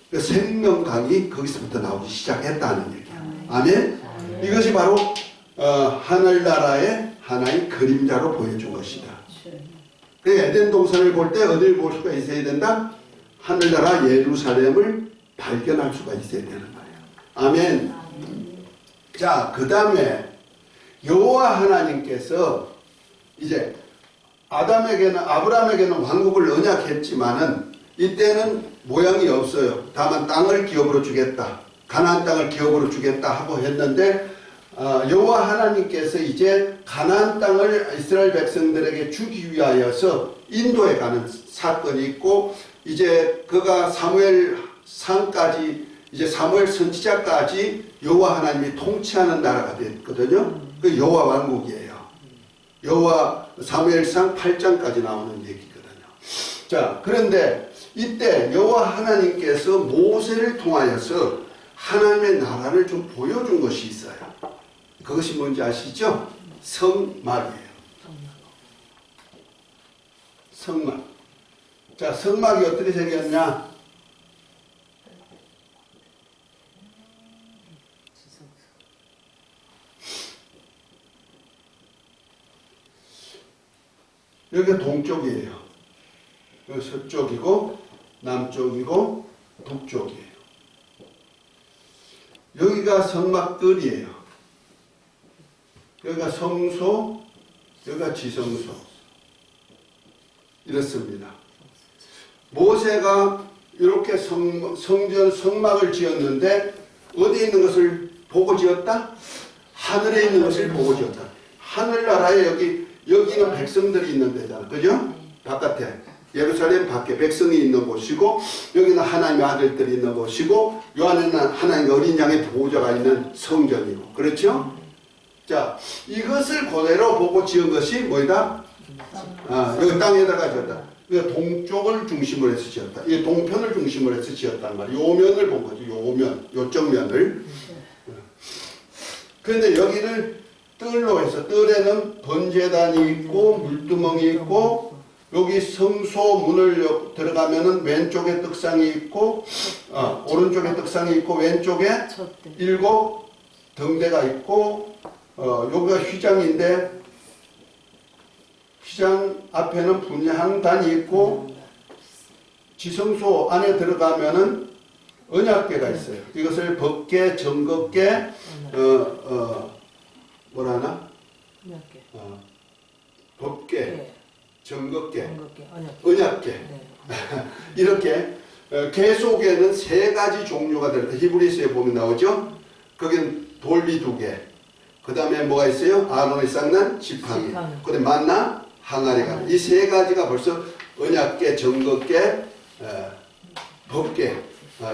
그러니까 생명강이 거기서부터 나오기 시작했다는 얘기예요. 아멘? 이것이 바로 하늘나라의 하나의 그림자로 보여준 것이다. 그러니까 에덴 동산을 볼 때 어디를 볼 수가 있어야 된다? 하늘나라 예루살렘을 발견할 수가 있어야 되는 거예요. 아멘. 자, 그 다음에 여호와 하나님께서 이제 아브라함에게는 왕국을 언약했지만은 이때는 모양이 없어요. 다만 땅을 기업으로 주겠다. 가나안 땅을 기업으로 주겠다 하고 했는데 여호와 하나님께서 이제 가나안 땅을 이스라엘 백성들에게 주기 위하여서 인도에 가는 사건이 있고 이제 그가 사무엘상까지 이제 사무엘 선지자까지 여호와 하나님이 통치하는 나라가 됐거든요. 그 여호와 왕국이에요. 여호와 사무엘상 8장까지 나오는 얘기거든요. 자, 그런데 이때 여호와 하나님께서 모세를 통하여서 하나님의 나라를 좀 보여준 것이 있어요. 그것이 뭔지 아시죠? 성막이에요. 성막. 자, 성막이 어떻게 생겼냐? 여기가 동쪽이에요. 여기 서쪽이고 남쪽이고 북쪽이에요. 여기가 성막들이에요. 여기가 성소, 여기가 지성소. 이렇습니다. 모세가 이렇게 성전 성막을 지었는데 어디에 있는 것을 보고 지었다? 하늘에 있는 것을 보고 지었다. 하늘나라에 여기는 백성들이 있는 데잖아. 그죠? 바깥에. 예루살렘 밖에 백성이 있는 곳이고 여기는 하나님의 아들들이 있는 곳이고 요 안에는 하나님의 어린 양의 보호자가 있는 성전이고. 그렇죠? 자, 이것을 그대로 보고 지은 것이 뭐이다? 여기 땅에다가 지었다. 그러니까 동쪽을 중심으로 해서 지었다. 이 동편을 중심으로 해서 지었단 말이야. 요 면을 본 거죠. 요 면, 요쪽 면을. 그런데 여기를 뜰로 해서, 뜰에는 번제단이 있고 물두멍이 있고, 여기 성소 문을 들어가면은 왼쪽에 떡상이 있고, 오른쪽에 떡상이 있고, 왼쪽에 7 등대가 있고, 여기가 휘장인데, 휘장 앞에는 분향단이 있고, 지성소 안에 들어가면은 언약궤가 있어요. 이것을 법궤, 정법궤, 뭐라나? 법궤, 정법궤, 언약궤. 이렇게 궤 속에는 3가지 종류가 들어있다. 히브리서에 보면 나오죠. 거긴 돌비 2개. 그 다음에 뭐가 있어요? 아론의 쌍난 지팡이. 그 다음에 만나 항아리가. 이 3가지가 벌써 언약궤, 정법궤, 법궤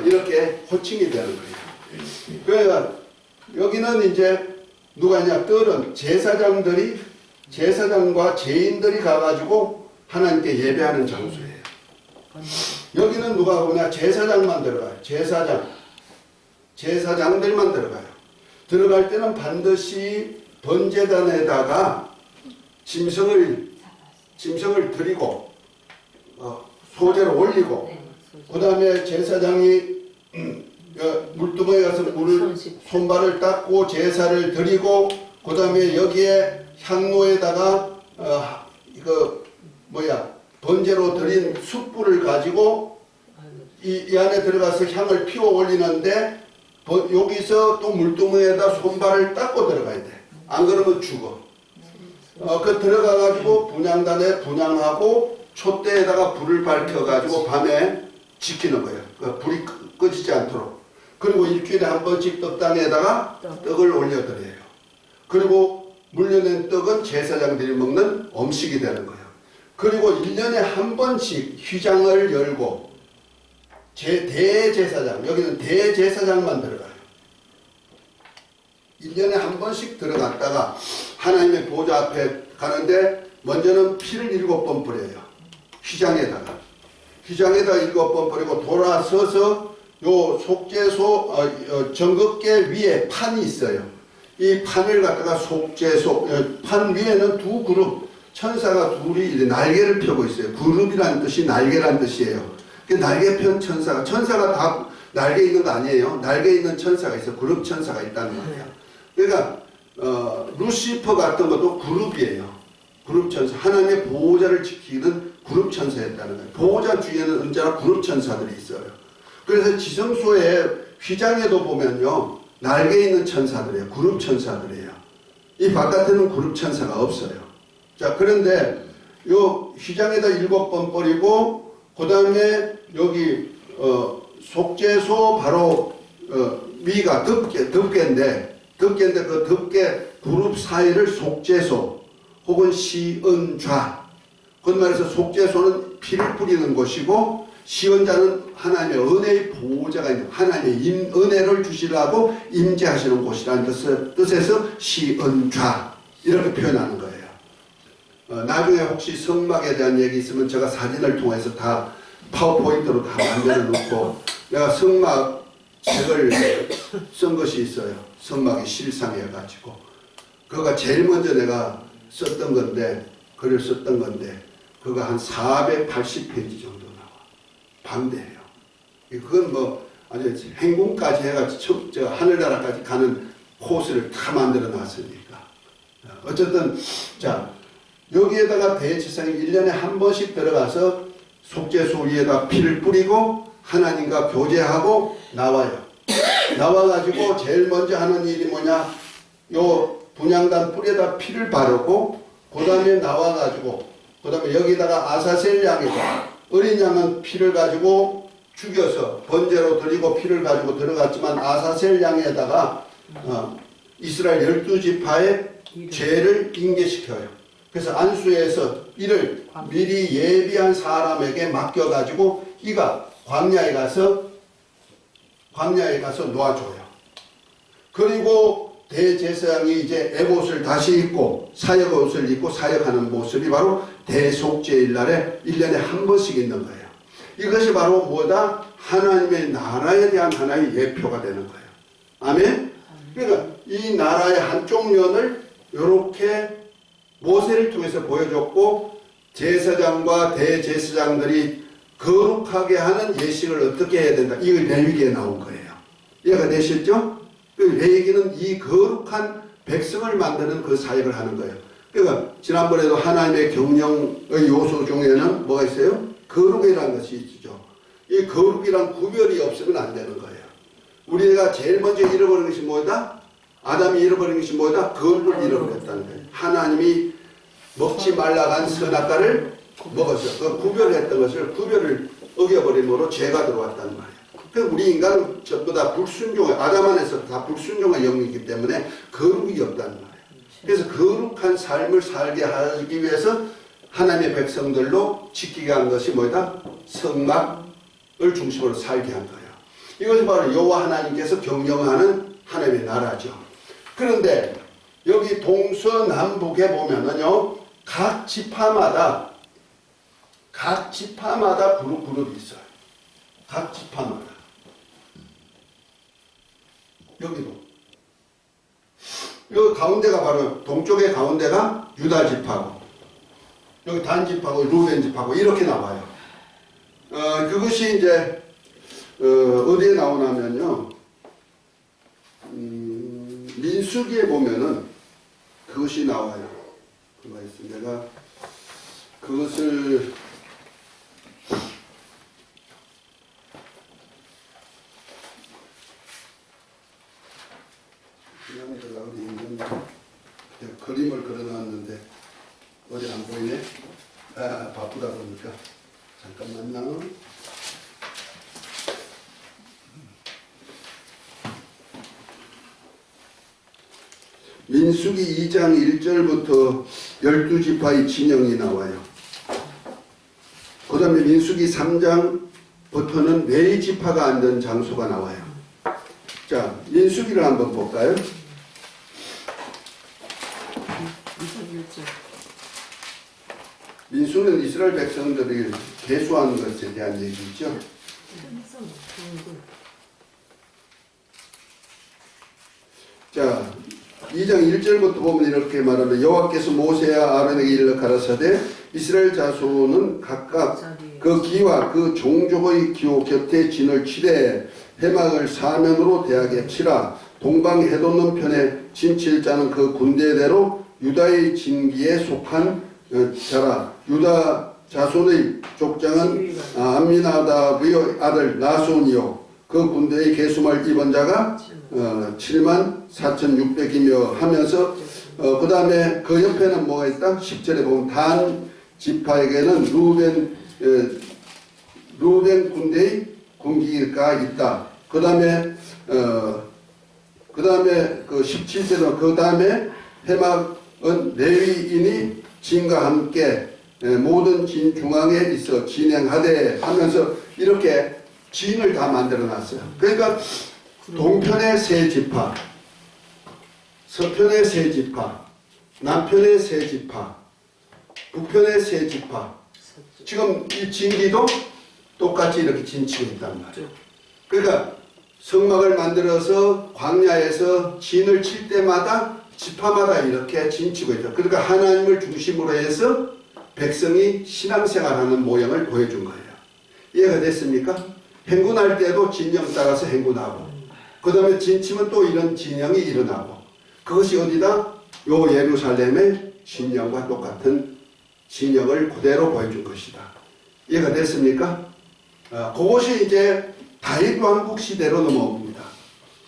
이렇게 호칭이 되는 거예요. 그러니까 여기는 이제 누가 있냐? 뜰은 제사장과 죄인들이 가가지고 하나님께 예배하는 장소예요. 여기는 누가 오냐? 제사장만 들어가요. 제사장들만 들어가요. 들어갈 때는 반드시 번제단에다가 짐승을 드리고 소제를 올리고, 그 다음에 제사장이 물두멍에 가서 손발을 닦고 제사를 드리고, 그 다음에 여기에 향로에다가 번제로 드린 숯불을 가지고 이 안에 들어가서 향을 피워 올리는데, 여기서 또 물두멍에다 손발을 닦고 들어가야 돼. 안 그러면 죽어. 그 들어가가지고 분향단에 분향하고 촛대에다가 불을 밝혀가지고 밤에 지키는 거예요. 불이 꺼지지 않도록. 그리고 일주일에 한 번씩 떡상에다가 떡을 올려드려요. 그리고 물려낸 떡은 제사장들이 먹는 음식이 되는 거예요. 그리고 1년에 한 번씩 휘장을 열고 대제사장, 여기는 대제사장만 들어가요. 1년에 한 번씩 들어갔다가 하나님의 보좌 앞에 가는데, 먼저는 피를 7번 뿌려요. 휘장에다가 7번 뿌리고 돌아서서 요 속죄소 정극계 위에 판이 있어요. 이 판을 갖다가 속죄소 판 위에는 2 그룹 천사가 둘이 날개를 펴고 있어요. 그룹이라는 뜻이 날개라는 뜻이에요. 날개 편 천사가 다 날개 있는 거 아니에요. 날개 있는 천사가 있어요. 그룹 천사가 있다는 거예요. 그러니까 루시퍼 같은 것도 그룹이에요. 그룹 천사. 하나님의 보호자를 지키는 그룹 천사였다는 거예요. 보호자 주위에는 언제나 그룹 천사들이 있어요. 그래서 지성소의 휘장에도 보면요, 날개 있는 천사들이에요. 그룹 천사들이에요. 이 바깥에는 그룹 천사가 없어요. 자, 그런데 요 휘장에다 7번 뿌리고, 그 다음에 여기 속죄소 바로 위가 덮개인데 그 덮개 그룹 사이를 속죄소 혹은 시은좌, 그런 말해서 속죄소는 피를 뿌리는 곳이고, 시은자는 하나님의 은혜의 보호자가 있는, 하나님의 은혜를 주시려고 임재하시는 곳이라는 뜻에서 시은좌 이렇게 표현하는 거예요. 나중에 혹시 성막에 대한 얘기 있으면 제가 사진을 통해서 다 파워포인트로 다 만들어 놓고, 내가 성막 책을 쓴 것이 있어요. 성막의 실상해가지고 그거가 제일 먼저 내가 썼던 건데, 글을 썼던 건데, 그거 한 480페이지 정도 나와. 방대해요. 그건 뭐 아주 행궁까지 해가지고 저 하늘나라까지 가는 코스를 다 만들어 놨으니까. 어쨌든 자, 여기에다가 대제사장이 1년에 한 번씩 들어가서 속죄소 위에다 피를 뿌리고 하나님과 교제하고 나와요. 나와가지고 제일 먼저 하는 일이 뭐냐? 요 분향단 뿔에다 피를 바르고, 그 다음에 나와가지고, 그 다음에 여기다가 아사셀 양이다. 어린 양은 피를 가지고 죽여서 번제로 드리고 피를 가지고 들어갔지만, 아사셀 양에다가 이스라엘 12지파의 죄를 인계시켜요. 그래서 안수에서 이를 미리 예비한 사람에게 맡겨가지고 이가 광야에 가서 놓아줘요. 그리고 대제사장이 이제 에봇을 다시 입고 사역 옷을 입고 사역하는 모습이 바로 대속죄일 날에 1년에 한 번씩 있는 거예요. 이것이 바로 뭐다? 하나님의 나라에 대한 하나의 예표가 되는 거예요. 아멘? 그러니까 이 나라의 한쪽 면을 이렇게 모세를 통해서 보여줬고, 제사장과 대제사장들이 거룩하게 하는 예식을 어떻게 해야 된다. 이거 레위기에 나온 거예요. 이해가 되셨죠? 레위기는 이 거룩한 백성을 만드는 그 사역을 하는 거예요. 그러니까 지난번에도 하나님의 경영의 요소 중에는 뭐가 있어요? 거룩이라는 것이 있죠. 이 거룩이란 구별이 없으면 안 되는 거예요. 우리가 제일 먼저 잃어버린 것이 뭐다? 아담이 잃어버린 것이 뭐다? 거룩을 잃어버렸다는 거예요. 하나님이 먹지 말라간 선악과를 먹었어요. 그 구별했던 것을 구별을 어겨버림으로 죄가 들어왔다는 말이에요. 그러니까 우리 인간은 전부 다 불순종의, 아담 안에서 다 불순종의 영이기 때문에 거룩이 없다는 말이에요. 그래서 거룩한 삶을 살게 하기 위해서 하나님의 백성들로 지키게 한 것이 뭐다? 성막을 중심으로 살게 한 거예요. 이것이 바로 여호와 하나님께서 경영하는 하나님의 나라죠. 그런데 여기 동서남북에 보면은요, 각 지파마다 그룹이 있어요. 각 지파마다. 여기도. 여기 가운데가 바로 동쪽의 가운데가 유다 지파고, 여기 단 지파고 루벤 지파고 이렇게 나와요. 그것이 이제 어디에 나오냐면요, 민수기에 보면은 그것이 나와요. 그거 있어. 내가 그것을 어디 있는데 그림을 그려놨는데 어디 안 보이네. 바쁘다 보니까 잠깐만요. 민수기 2장 1절부터 12지파의 진영이 나와요. 그 다음에 민수기 3장부터는 4지파가 앉은 장소가 나와요. 자, 민수기를 한번 볼까요? 민수는 이스라엘 백성들이 계수하는 것에 대한 얘기죠. 자, 2장 1절부터 보면 이렇게 말하는, 여호와께서 모세와 아론에게 일러 가라사대 이스라엘 자손은 각각 그 기와 그 종족의 기호 곁에 진을 치되 해막을 사면으로 대하게 치라. 동방 해돋는 편에 진칠 자는 그 군대대로 유다의 진기에 속한 자라. 유다 자손의 족장은 암미나답의 아들 나손이요 그 군대의 계수말 입은 자가 74,600이며 하면서 그 다음에 그 옆에는 뭐가 있다? 10절에 보면 단 지파에게는 루벤 군대의 군기가 있다. 그 다음에 그 17절은 그 다음에 해막은 레위인이 진과 함께 모든 진 중앙에 있어 진행하되 하면서 이렇게 진을 다 만들어 놨어요. 그러니까 동편의 3지파, 서편의 3지파, 남편의 3지파, 북편의 3지파. 지금 이 진기도 똑같이 이렇게 진치고 있단 말이에요. 그러니까 성막을 만들어서 광야에서 진을 칠 때마다 지파마다 이렇게 진치고 있다. 그러니까 하나님을 중심으로 해서 백성이 신앙생활하는 모양을 보여준 거예요. 이해가 됐습니까? 행군할 때도 진영 따라서 행군하고, 그 다음에 진치면 또 이런 진영이 일어나고, 그것이 어디다? 요 예루살렘의 진영과 똑같은 진영을 그대로 보여준 것이다. 이해가 됐습니까? 그것이 이제 다윗 왕국 시대로 넘어옵니다.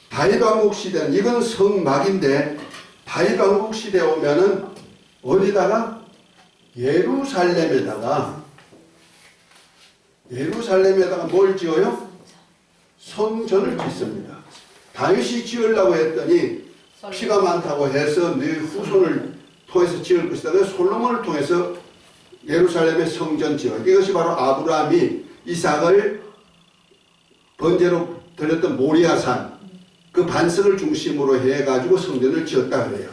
다윗 왕국 시대는, 이건 성막인데, 다윗 왕국 시대에 오면은 어디다가? 예루살렘에다가 뭘 지어요? 성전을 짓습니다. 다윗이 지으려고 했더니 피가 많다고 해서 네 후손을 통해서 지을 것이다. 그래서 솔로몬을 통해서 예루살렘의 성전 지어. 이것이 바로 아브라함이 이삭을 번제로 드렸던 모리아산, 그 반석을 중심으로 해가지고 성전을 지었다 그래요.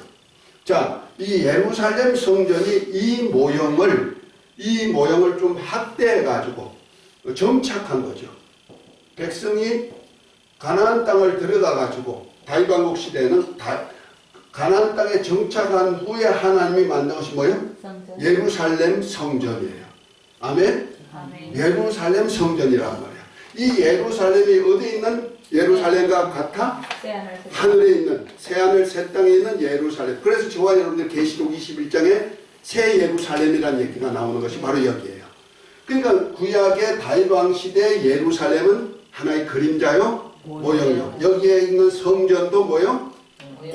자, 이 예루살렘 성전이 이 모형을 좀 확대해가지고 정착한 거죠. 백성이 가나안 땅을 들어가가지고 다윗왕국 시대에는 가나안 땅에 정착한 후에 하나님이 만든 것이 뭐예요? 성전. 예루살렘 성전이에요. 아멘? 아멘. 예루살렘 성전이란 말이야. 이 예루살렘이 어디 있는 예루살렘과 같아? 하늘에 있는, 새하늘 새 땅에 있는 예루살렘. 그래서 저와 여러분들 계시록 21장에 새 예루살렘이라는 얘기가 나오는 것이 바로 여기에요. 그러니까 구약의 다윗왕 시대 예루살렘은 하나의 그림자요, 모형이요. 여기에 있는 성전도 뭐요?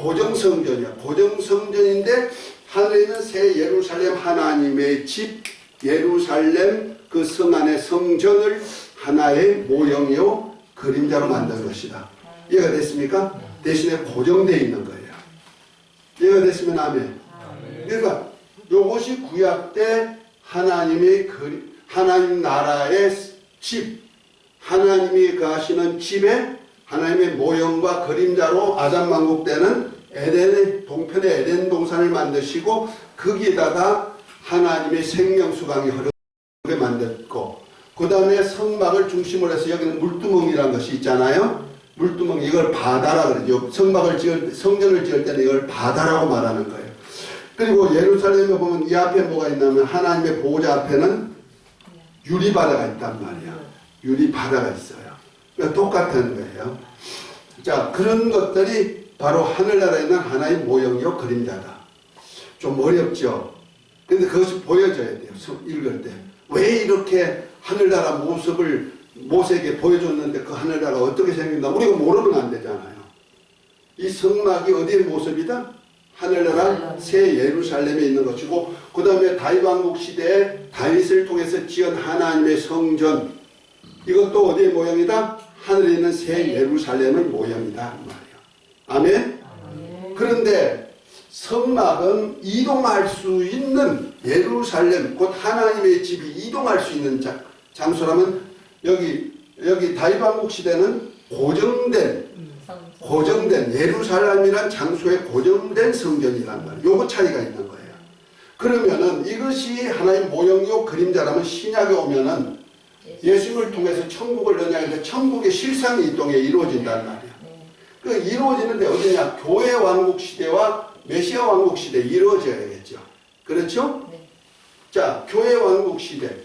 고정성전이야. 고정성전인데 하늘에 있는 새 예루살렘, 하나님의 집 예루살렘 그 성 안의 성전을 하나의 모형이요 그림자로 만든 것이다. 이해가 됐습니까? 대신에 고정되어 있는 거예요. 이해가 됐으면 아멘. 그러니까 이것이 구약 때 하나님의 하나님 나라의 집, 하나님이 거하시는 집에 하나님의 모형과 그림자로 아담 왕국 때는 에덴의 동편의 에덴 동산을 만드시고 거기에다가 하나님의 생명수강이 흐르게 만들고, 그 다음에 성막을 중심으로 해서 여기는 물두멍이라는 것이 있잖아요. 물두멍, 이걸 바다라 그러죠. 성전을 지을 때는 이걸 바다라고 말하는 거예요. 그리고 예루살렘에 보면 이 앞에 뭐가 있냐면 하나님의 보호자 앞에는 유리바다가 있단 말이야. 유리바다가 있어요. 그러니까 똑같은 거예요. 자, 그런 것들이 바로 하늘나라에 있는 하나의 모형이요 그림자다. 좀 어렵죠. 근데 그것이 보여져야 돼요. 읽을 때. 왜 이렇게 하늘나라 모습을 모세에게 보여줬는데 그 하늘나라가 어떻게 생긴다? 우리가 모르면 안 되잖아요. 이 성막이 어디의 모습이다? 하늘나라 새 예루살렘에 있는 것이고, 그 다음에 다윗왕국 시대에 다윗을 통해서 지은 하나님의 성전, 이것도 어디의 모형이다? 하늘에 있는 새 예루살렘의 모형이다. 아멘? 그런데 성막은 이동할 수 있는 예루살렘, 곧 하나님의 집이 이동할 수 있는 장소라면 여기 다윗왕국 시대는 고정된 예루살렘이란 장소에 고정된 성전이란 말이에요. 요거 차이가 있는 거예요. 그러면은 이것이 하나의 모형이요 그림자라면 신약에 오면은 예수님을 통해서 천국을 연약해서 천국의 실상이 이 땅에 이루어진단 말이야. 그 이루어지는데 어디냐? 교회 왕국 시대와 메시아 왕국 시대 이루어져야겠죠. 그렇죠? 네. 자, 교회 왕국 시대.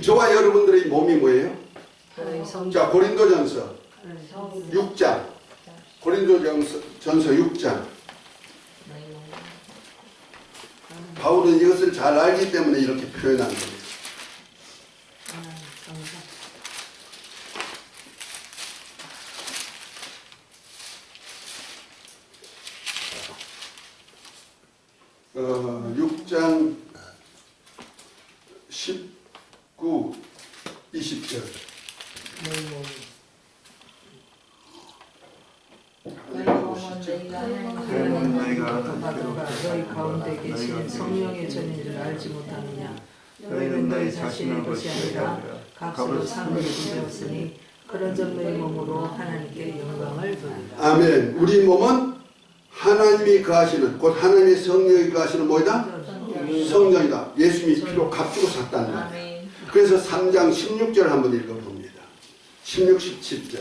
저와 여러분들의 몸이 뭐예요? 자, 고린도전서 6장. 고린도전서 6장. 바울은 이것을 잘 알기 때문에 이렇게 표현한 거예요. 어, 6장 19, 20절. 그러면 너희가 너희 가운데 계신 성령의 전인을 알지 못하느냐? 너희는 너희 자신의 것이 아니라 값으로 산 것이 되었으니 그런 점 너희 몸으로 하나님께 영광을 돌리라. 아멘. 우리 몸은 하나님이 거하시는, 곧 하나님의 성령이 거하시는 뭐이다? 성전이다. 예수님이 피로 값주고 샀다는 거예요. 그래서 3장 16절 한번 읽어봅니다. 16, 17절.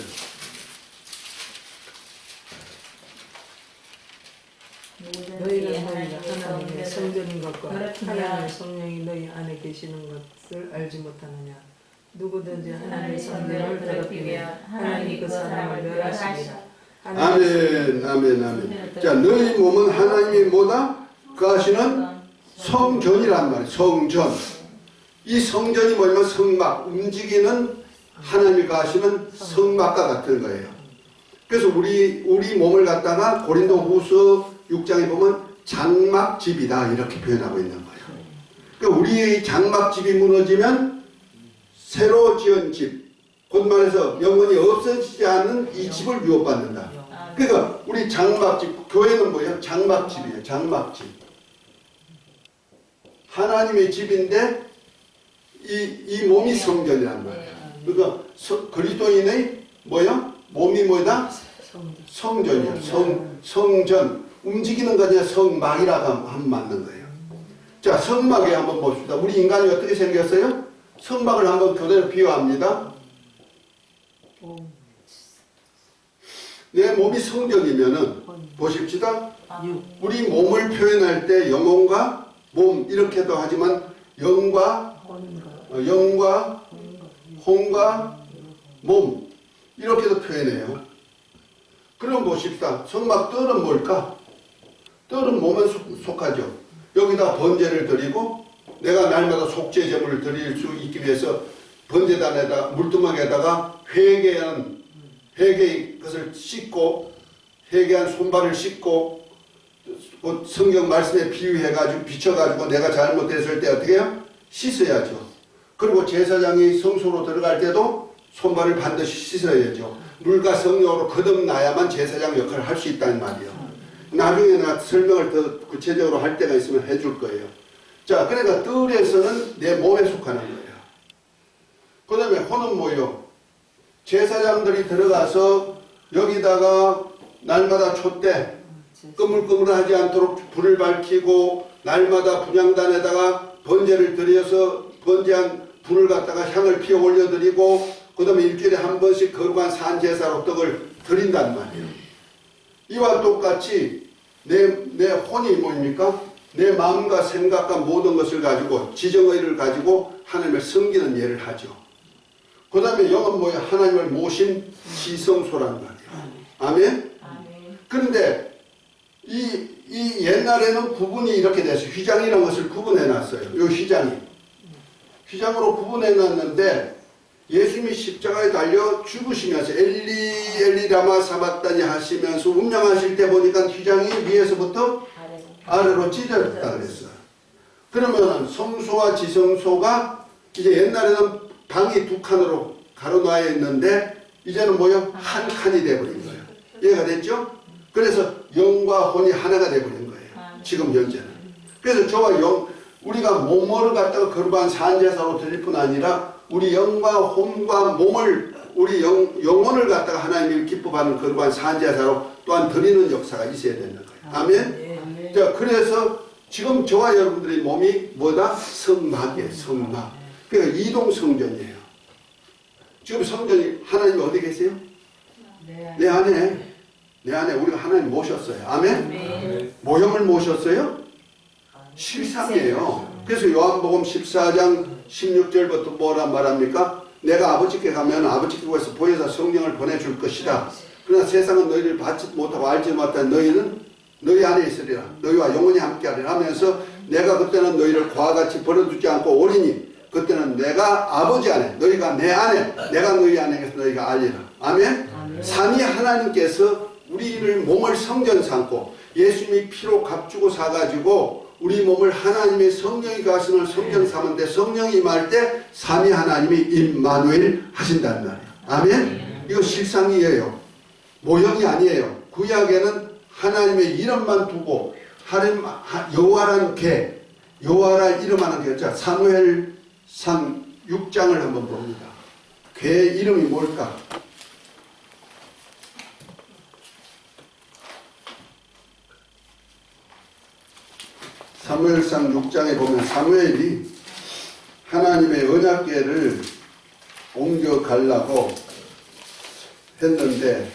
너희는 너희가 하나님의 성전인 것과 하나님의 성령이 너희 안에 계시는 것을 알지 못하느냐? 누구든지 하나님의 성전을 더럽히면 하나님이 그 사람을 멸하시리라. 아멘, 아멘, 아멘. 자, 너희 몸은 하나님이 뭐다? 거하시는 성전이란 말이에요. 성전. 이 성전이 뭐냐면 성막, 움직이는 하나님이 거하시는 성막과 같은 거예요. 그래서 우리 몸을 갖다가 고린도후서 6장에 보면 장막집이다 이렇게 표현하고 있는 거예요. 그러니까 우리의 장막집이 무너지면 새로 지은 집, 곧 말해서 영원히 없어지지 않은 이 집을 유업받는다. 그러니까 우리 장막집, 교회는 뭐예요? 장막집이에요. 장막집. 하나님의 집인데 이 몸이 성전이란 말이에요. 그러니까 그리스도인의 뭐예요? 몸이 뭐다? 성전이야. 성전. 움직이는 거냐 성막이라고 하면 맞는 거예요. 자, 성막에 한번 봅시다. 우리 인간이 어떻게 생겼어요? 성막을 한번 그대로 비유합니다. 내 몸이 성전이면은 보십시다. 우리 몸을 표현할 때 영혼과 몸 이렇게도 하지만 영과 혼과 몸 이렇게도 표현해요. 그럼 보십시다. 성막 뜰은 뭘까? 뜰은 몸에 속하죠. 여기다 번제를 드리고 내가 날마다 속죄 제물을 드릴 수 있기 위해서 번제단에다 물두멍에다가 회개의 것을 씻고 회개한 손발을 씻고 성경 말씀에 비유해가지고 비춰가지고 내가 잘못했을 때 어떻게 해요? 씻어야죠. 그리고 제사장이 성소로 들어갈 때도 손발을 반드시 씻어야죠. 물과 성령으로 거듭나야만 제사장 역할을 할 수 있다는 말이에요. 나중에 나 설명을 더 구체적으로 할 때가 있으면 해줄 거예요. 자, 그러니까 뜰에서는 내 몸에 속하는 거예요. 그 다음에 혼은 뭐예요? 제사장들이 들어가서 여기다가 날마다 촛대 끄물끄물하지 않도록 불을 밝히고 날마다 분향단에다가 번제를 드려서 번제한 불을 갖다가 향을 피워 올려드리고 그 다음에 일주일에 한 번씩 거룩한 산제사로 떡을 드린단 말이에요. 이와 똑같이 내 혼이 뭐입니까? 내 마음과 생각과 모든 것을 가지고 지정의를 가지고 하나님을 섬기는 예를 하죠. 그 다음에 영은 뭐예요? 하나님을 모신 지성소라는 말이에요. 아멘? 그런데 이 옛날에는 구분이 이렇게 됐어요. 휘장이라는 것을 구분해놨어요. 이 휘장으로 구분해놨는데 예수님이 십자가에 달려 죽으시면서 엘리 엘리 라마 사박다니 하시면서 운명하실 때 보니까 휘장이 위에서부터 아래로 찢어졌다 그랬어요. 그러면 성소와 지성소가 이제 옛날에는 방이 두 칸으로 가로놔 있는데 이제는 뭐요? 한 칸이 돼버린 거예요. 이해가 됐죠? 그래서 영과 혼이 하나가 돼버린 거예요. 지금 현재는. 그래서 저와 영, 우리가 몸을 갖다가 거룩한 산제사로 드릴 뿐 아니라 우리 영과 혼과 몸을 우리 영혼을 갖다가 하나님이 기뻐하는 거룩한 산제사로 또한 드리는 역사가 있어야 되는 거예요. 아멘? 자, 그래서 지금 저와 여러분들의 몸이 뭐다? 성막이에요. 성막. 그러니까 이동 성전이에요. 지금 성전이 하나님이 어디 계세요? 내 안에. 내 안에 우리가 하나님 모셨어요. 아멘? 모형을 모셨어요? 실상이에요. 그래서 요한복음 14장 16절부터 뭐라 말합니까? 내가 아버지께 가면 아버지께서 보혜사 성령을 보내줄 것이다. 그러나 세상은 너희를 받지 못하고 알지 못한 너희는 너희 안에 있으리라. 너희와 영원히 함께하리라 하면서 내가 그때는 너희를 과와 같이 버려두지 않고 오리니 그때는 내가 아버지 안에 너희가 내 안에 내가 너희 안에 있어 너희가 알리라. 아멘? 삼위 하나님께서 우리를 몸을 성전 삼고 예수님이 피로 값주고 사가지고 우리 몸을 하나님의 성령이 가시는 성전 삼은데 성령이 임할 때 삼위 하나님이 임마누엘 하신다는 말이에요. 아멘? 이거 실상이에요. 모형이 아니에요. 구약에는 하나님의 이름만 두고 하나님 여호와라는 개, 여호와라 이름하는 개. 자, 사무엘상 6장을 한번 봅니다. 개 이름이 뭘까? 사무엘상 6장에 보면 사무엘이 하나님의 언약궤를 옮겨가려고 했는데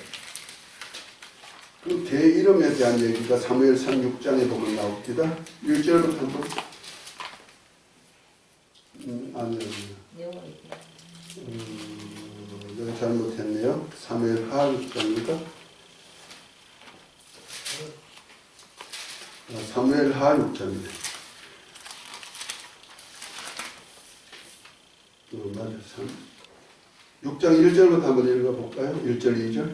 그 개 이름에 대한 얘기가 사무엘상 6장에 보면 나옵니다. 1절부터 한번 아니요. 내가 잘못했네요. 사무엘 하 6장입니다. 사무엘 하 6장이네. 맞아. 6장 1절부터 한번 읽어볼까요? 1절 2절.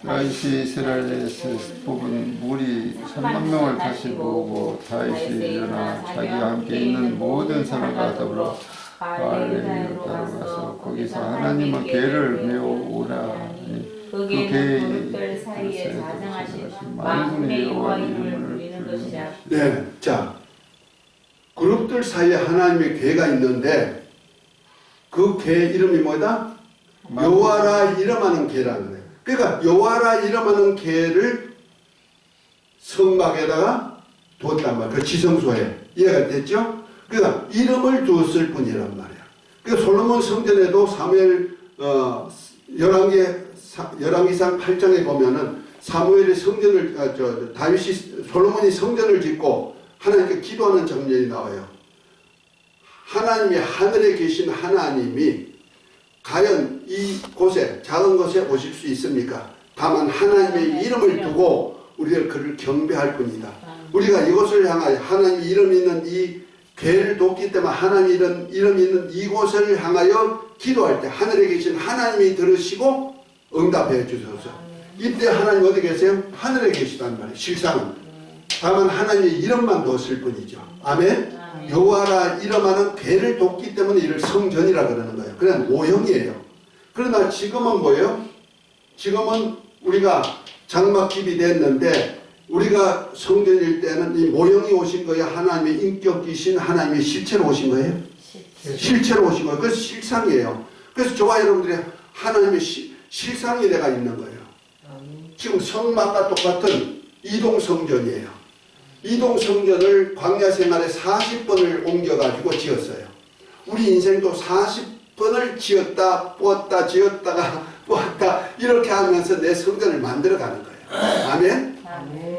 다윗이 이스라엘에서 뽑은 무리 3만 명을 다시 모으고 다윗이 일어나 자기와 함께 있는 모든 사람과 더불어 바알레로 따라가서 거기서 하나님의 궤를 메우오라 하니 그 궤의 사이에 자정하신 만군의 여호와 이름을 부르는 것이라. 네, 자 그룹들 사이에 하나님의 궤가 있는데 그 궤 이름이 뭐다? 여호와라 이름하는 궤라는 거예요. 그러니까 여호와라 이름하는 개를 성막에다가 두었단 말이에요. 그 지성소에. 이해가 됐죠? 그러니까 이름을 두었을 뿐이란 말이에요. 그러니까 솔로몬 성전에도 사무엘 열왕기상 8장에 보면은 사무엘이 성전을 다윗이 솔로몬이 성전을 짓고 하나님께 기도하는 장면이 나와요. 하나님이 하늘에 계신 하나님이 과연 이 곳에 작은 곳에 오실 수 있습니까? 다만 하나님의 이름을 두고 우리가 그를 경배할 뿐이다. 우리가 이곳을 향하여 하나님의 이름이 있는 이 괴를 돕기 때문에 하나님의 이름이 있는 이곳을 향하여 기도할 때 하늘에 계신 하나님이 들으시고 응답해 주셔서 이때 하나님 어디 계세요? 하늘에 계시단 말이에요. 실상은. 다만 하나님의 이름만 뒀을 뿐이죠. 아멘? 여호와라 이름하는 괴를 돕기 때문에 이를 성전이라 그러는 거예요. 그냥 모형이에요. 그러나 지금은 뭐예요? 지금은 우리가 장막집이 됐는데 우리가 성전일 때는 이 모형이 오신 거예요? 하나님의 인격이신 하나님의 실체로 오신 거예요? 실체로 오신 거예요. 그래서 실상이에요. 그래서 저와 여러분들이 하나님의 실상이 내가 있는 거예요. 지금 성막과 똑같은 이동성전이에요. 이동성전을 광야 생활에 40번을 옮겨가지고 지었어요. 우리 인생도 40번을 지었다 뿌었다 지었다가 뿌었다 이렇게 하면서 내 성전을 만들어가는 거예요. 아멘?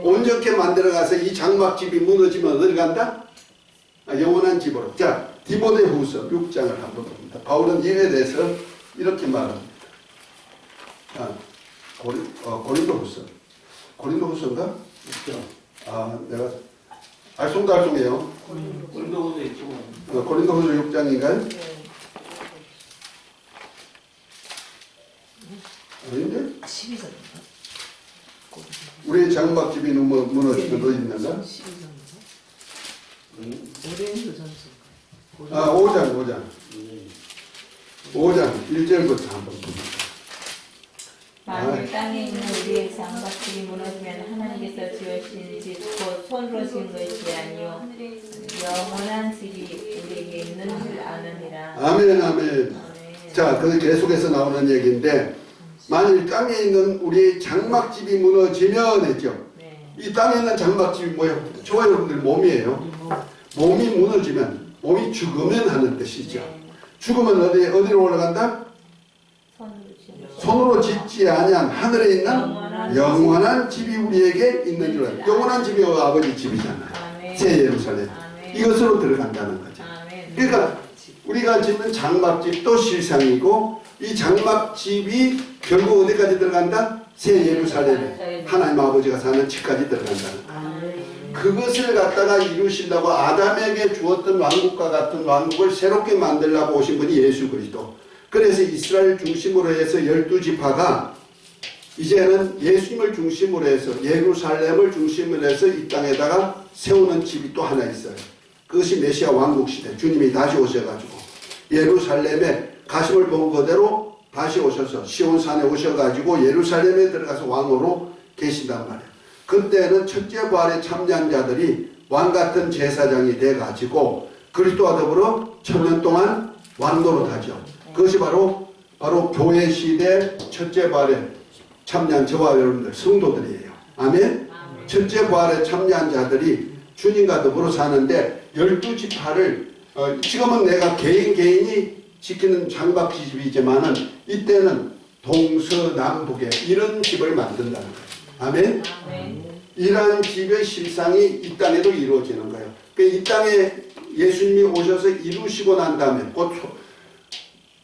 온전케 만들어가서 이 장막집이 무너지면 어디 간다? 영원한 집으로. 자, 디모데후서 6장을 한번 봅니다. 바울은 이에 대해서 이렇게 말합니다. 고린도후서. 고린도후서인가? 6장. 내가 알쏭달쏭해요. 고린도후서 있죠. 고린도후서 6장인가요? 아닌데? 12장. 우리의 장막집이 무너지고 너 있는가? 12장인가? 고린도전서. 5장. 5장 1절부터 한번 봅니다. 만일 땅에 있는 우리의 장막집이 무너지면 하나님께서 지으신 집 곧 손으로 지은 것이 아니요 영원한 집이 우리에게 있는 줄 아느니라. 아멘. 자, 그 계속해서 나오는 얘기인데 만일 땅에 있는 우리의 장막집이 무너지면 했죠. 이 땅에 있는 장막집이 뭐예요? 저와 여러분들 몸이에요. 몸이 무너지면 몸이 죽으면 하는 뜻이죠. 죽으면 어디로 올라간다? 손으로 짓지 아니한 하늘에 있는 영원한 집이 우리에게 있는 줄 알아요. 영원한 집이 아버지 집이잖아요. 새 예루살렘. 이것으로 들어간다는 거죠. 그러니까 우리가 짓는 장막집도 실상이고 이 장막집이 결국 어디까지 들어간다? 새 예루살렘에 하나님 아버지가 사는 집까지 들어간다는 거예요. 그것을 갖다가 이루신다고 아담에게 주었던 왕국과 같은 왕국을 새롭게 만들려고 오신 분이 예수 그리스도. 그래서 이스라엘 중심으로 해서 12지파가 이제는 예수님을 중심으로 해서 예루살렘을 중심으로 해서 이 땅에다가 세우는 집이 또 하나 있어요. 그것이 메시아 왕국 시대 주님이 다시 오셔가지고 예루살렘에 가심을 본 그대로 다시 오셔서 시온산에 오셔가지고 예루살렘에 들어가서 왕으로 계신단 말이에요. 그때는 첫째 부활에 참여한 자들이 왕같은 제사장이 돼가지고 그리스도와 더불어 1000년 동안 왕노릇하죠. 그것이 바로 교회 시대 첫째 부활에 참여한 저와 여러분들 성도들이에요. 아멘? 첫째 부활에 참여한 자들이 주님과 더불어 사는데 12지파를 지금은 내가 개인이 지키는 장막집이지만은 이때는 동서남북에 이런 집을 만든다는 거예요. 아멘? 이러한 집의 실상이 이 땅에도 이루어지는 거예요. 이 땅에 예수님이 오셔서 이루시고 난 다음에 곧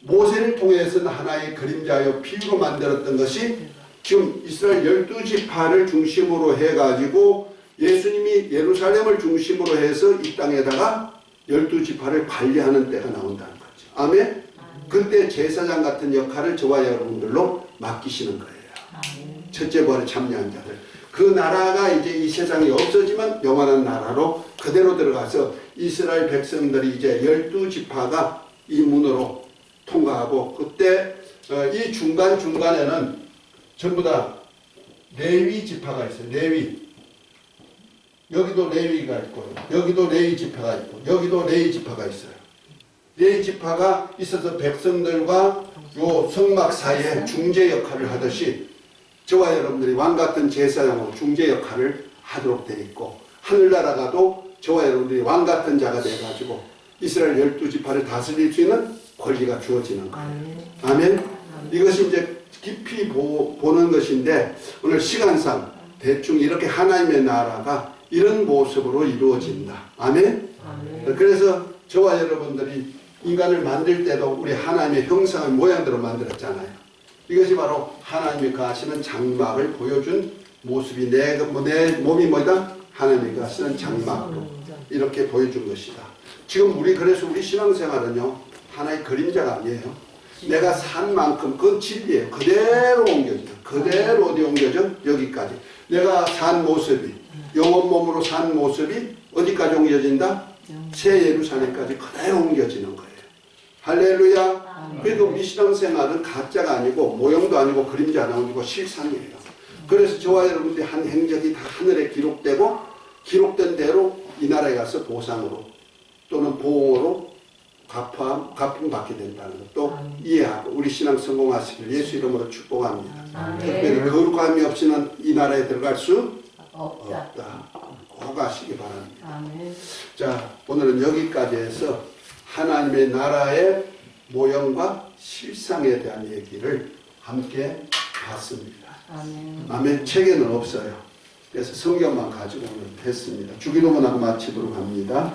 모세를 통해서는 하나의 그림자여 비유로 만들었던 것이 지금 이스라엘 12지파를 중심으로 해가지고 예수님이 예루살렘을 중심으로 해서 이 땅에다가 12지파를 관리하는 때가 나온다는 거죠. 아멘? 그때 제사장 같은 역할을 저와 여러분들로 맡기시는 거예요. 첫째 부활에 참여한 자들. 그 나라가 이제 이 세상이 없어지면 영원한 나라로 그대로 들어가서 이스라엘 백성들이 이제 12지파가 이 문으로 통과하고 그때 이 중간에는 전부 다 레위 지파가 있어요. 레위. 여기도 레위가 있고 여기도 레위 지파가 있고 여기도 레위 지파가 있어요. 레위 지파가 있어서 백성들과 요 성막 사이에 중재 역할을 하듯이 저와 여러분들이 왕 같은 제사장으로 중재 역할을 하도록 되어 있고, 하늘나라가도 저와 여러분들이 왕 같은 자가 돼가지고 이스라엘 12지파를 다스릴 수 있는 권리가 주어지는 거예요. 아멘. 이것이 이제 깊이 보는 것인데, 오늘 시간상 대충 이렇게 하나님의 나라가 이런 모습으로 이루어진다. 아멘. 그래서 저와 여러분들이 인간을 만들 때도 우리 하나님의 형상의 모양대로 만들었잖아요. 이것이 바로 하나님이 거하시는 장막을 보여준 모습이 내 몸이 뭐다? 하나님이 거하시는 장막으로 이렇게 보여준 것이다. 지금 그래서 우리 신앙생활은요, 하나의 그림자가 아니에요. 내가 산 만큼 그건 진리예요. 그대로 옮겨진다. 그대로 어디 옮겨져? 여기까지. 내가 산 모습이, 영원 몸으로 산 모습이 어디까지 옮겨진다? 새 예루살렘까지 그대로 옮겨지는 거예요. 할렐루야. 그래도 우리 신앙생활은 가짜가 아니고 모형도 아니고 그림자가 아니고 실상이에요. 그래서 저와 여러분들이 한 행적이 다 하늘에 기록되고, 기록된 대로 이 나라에 가서 보상으로 또는 보응으로 갚음 받게 된다는 것도 이해하고, 우리 신앙 성공하시길 예수 이름으로 축복합니다. 특별히 거룩함이 없이는 이 나라에 들어갈 수 없다. 꼭 아시기 바랍니다. 자, 오늘은 여기까지 해서 하나님의 나라의 모형과 실상에 대한 얘기를 함께 봤습니다. 아멘. 책에는 없어요. 그래서 성경만 가지고 오늘 했습니다. 주기도문하고 마치도록 합니다.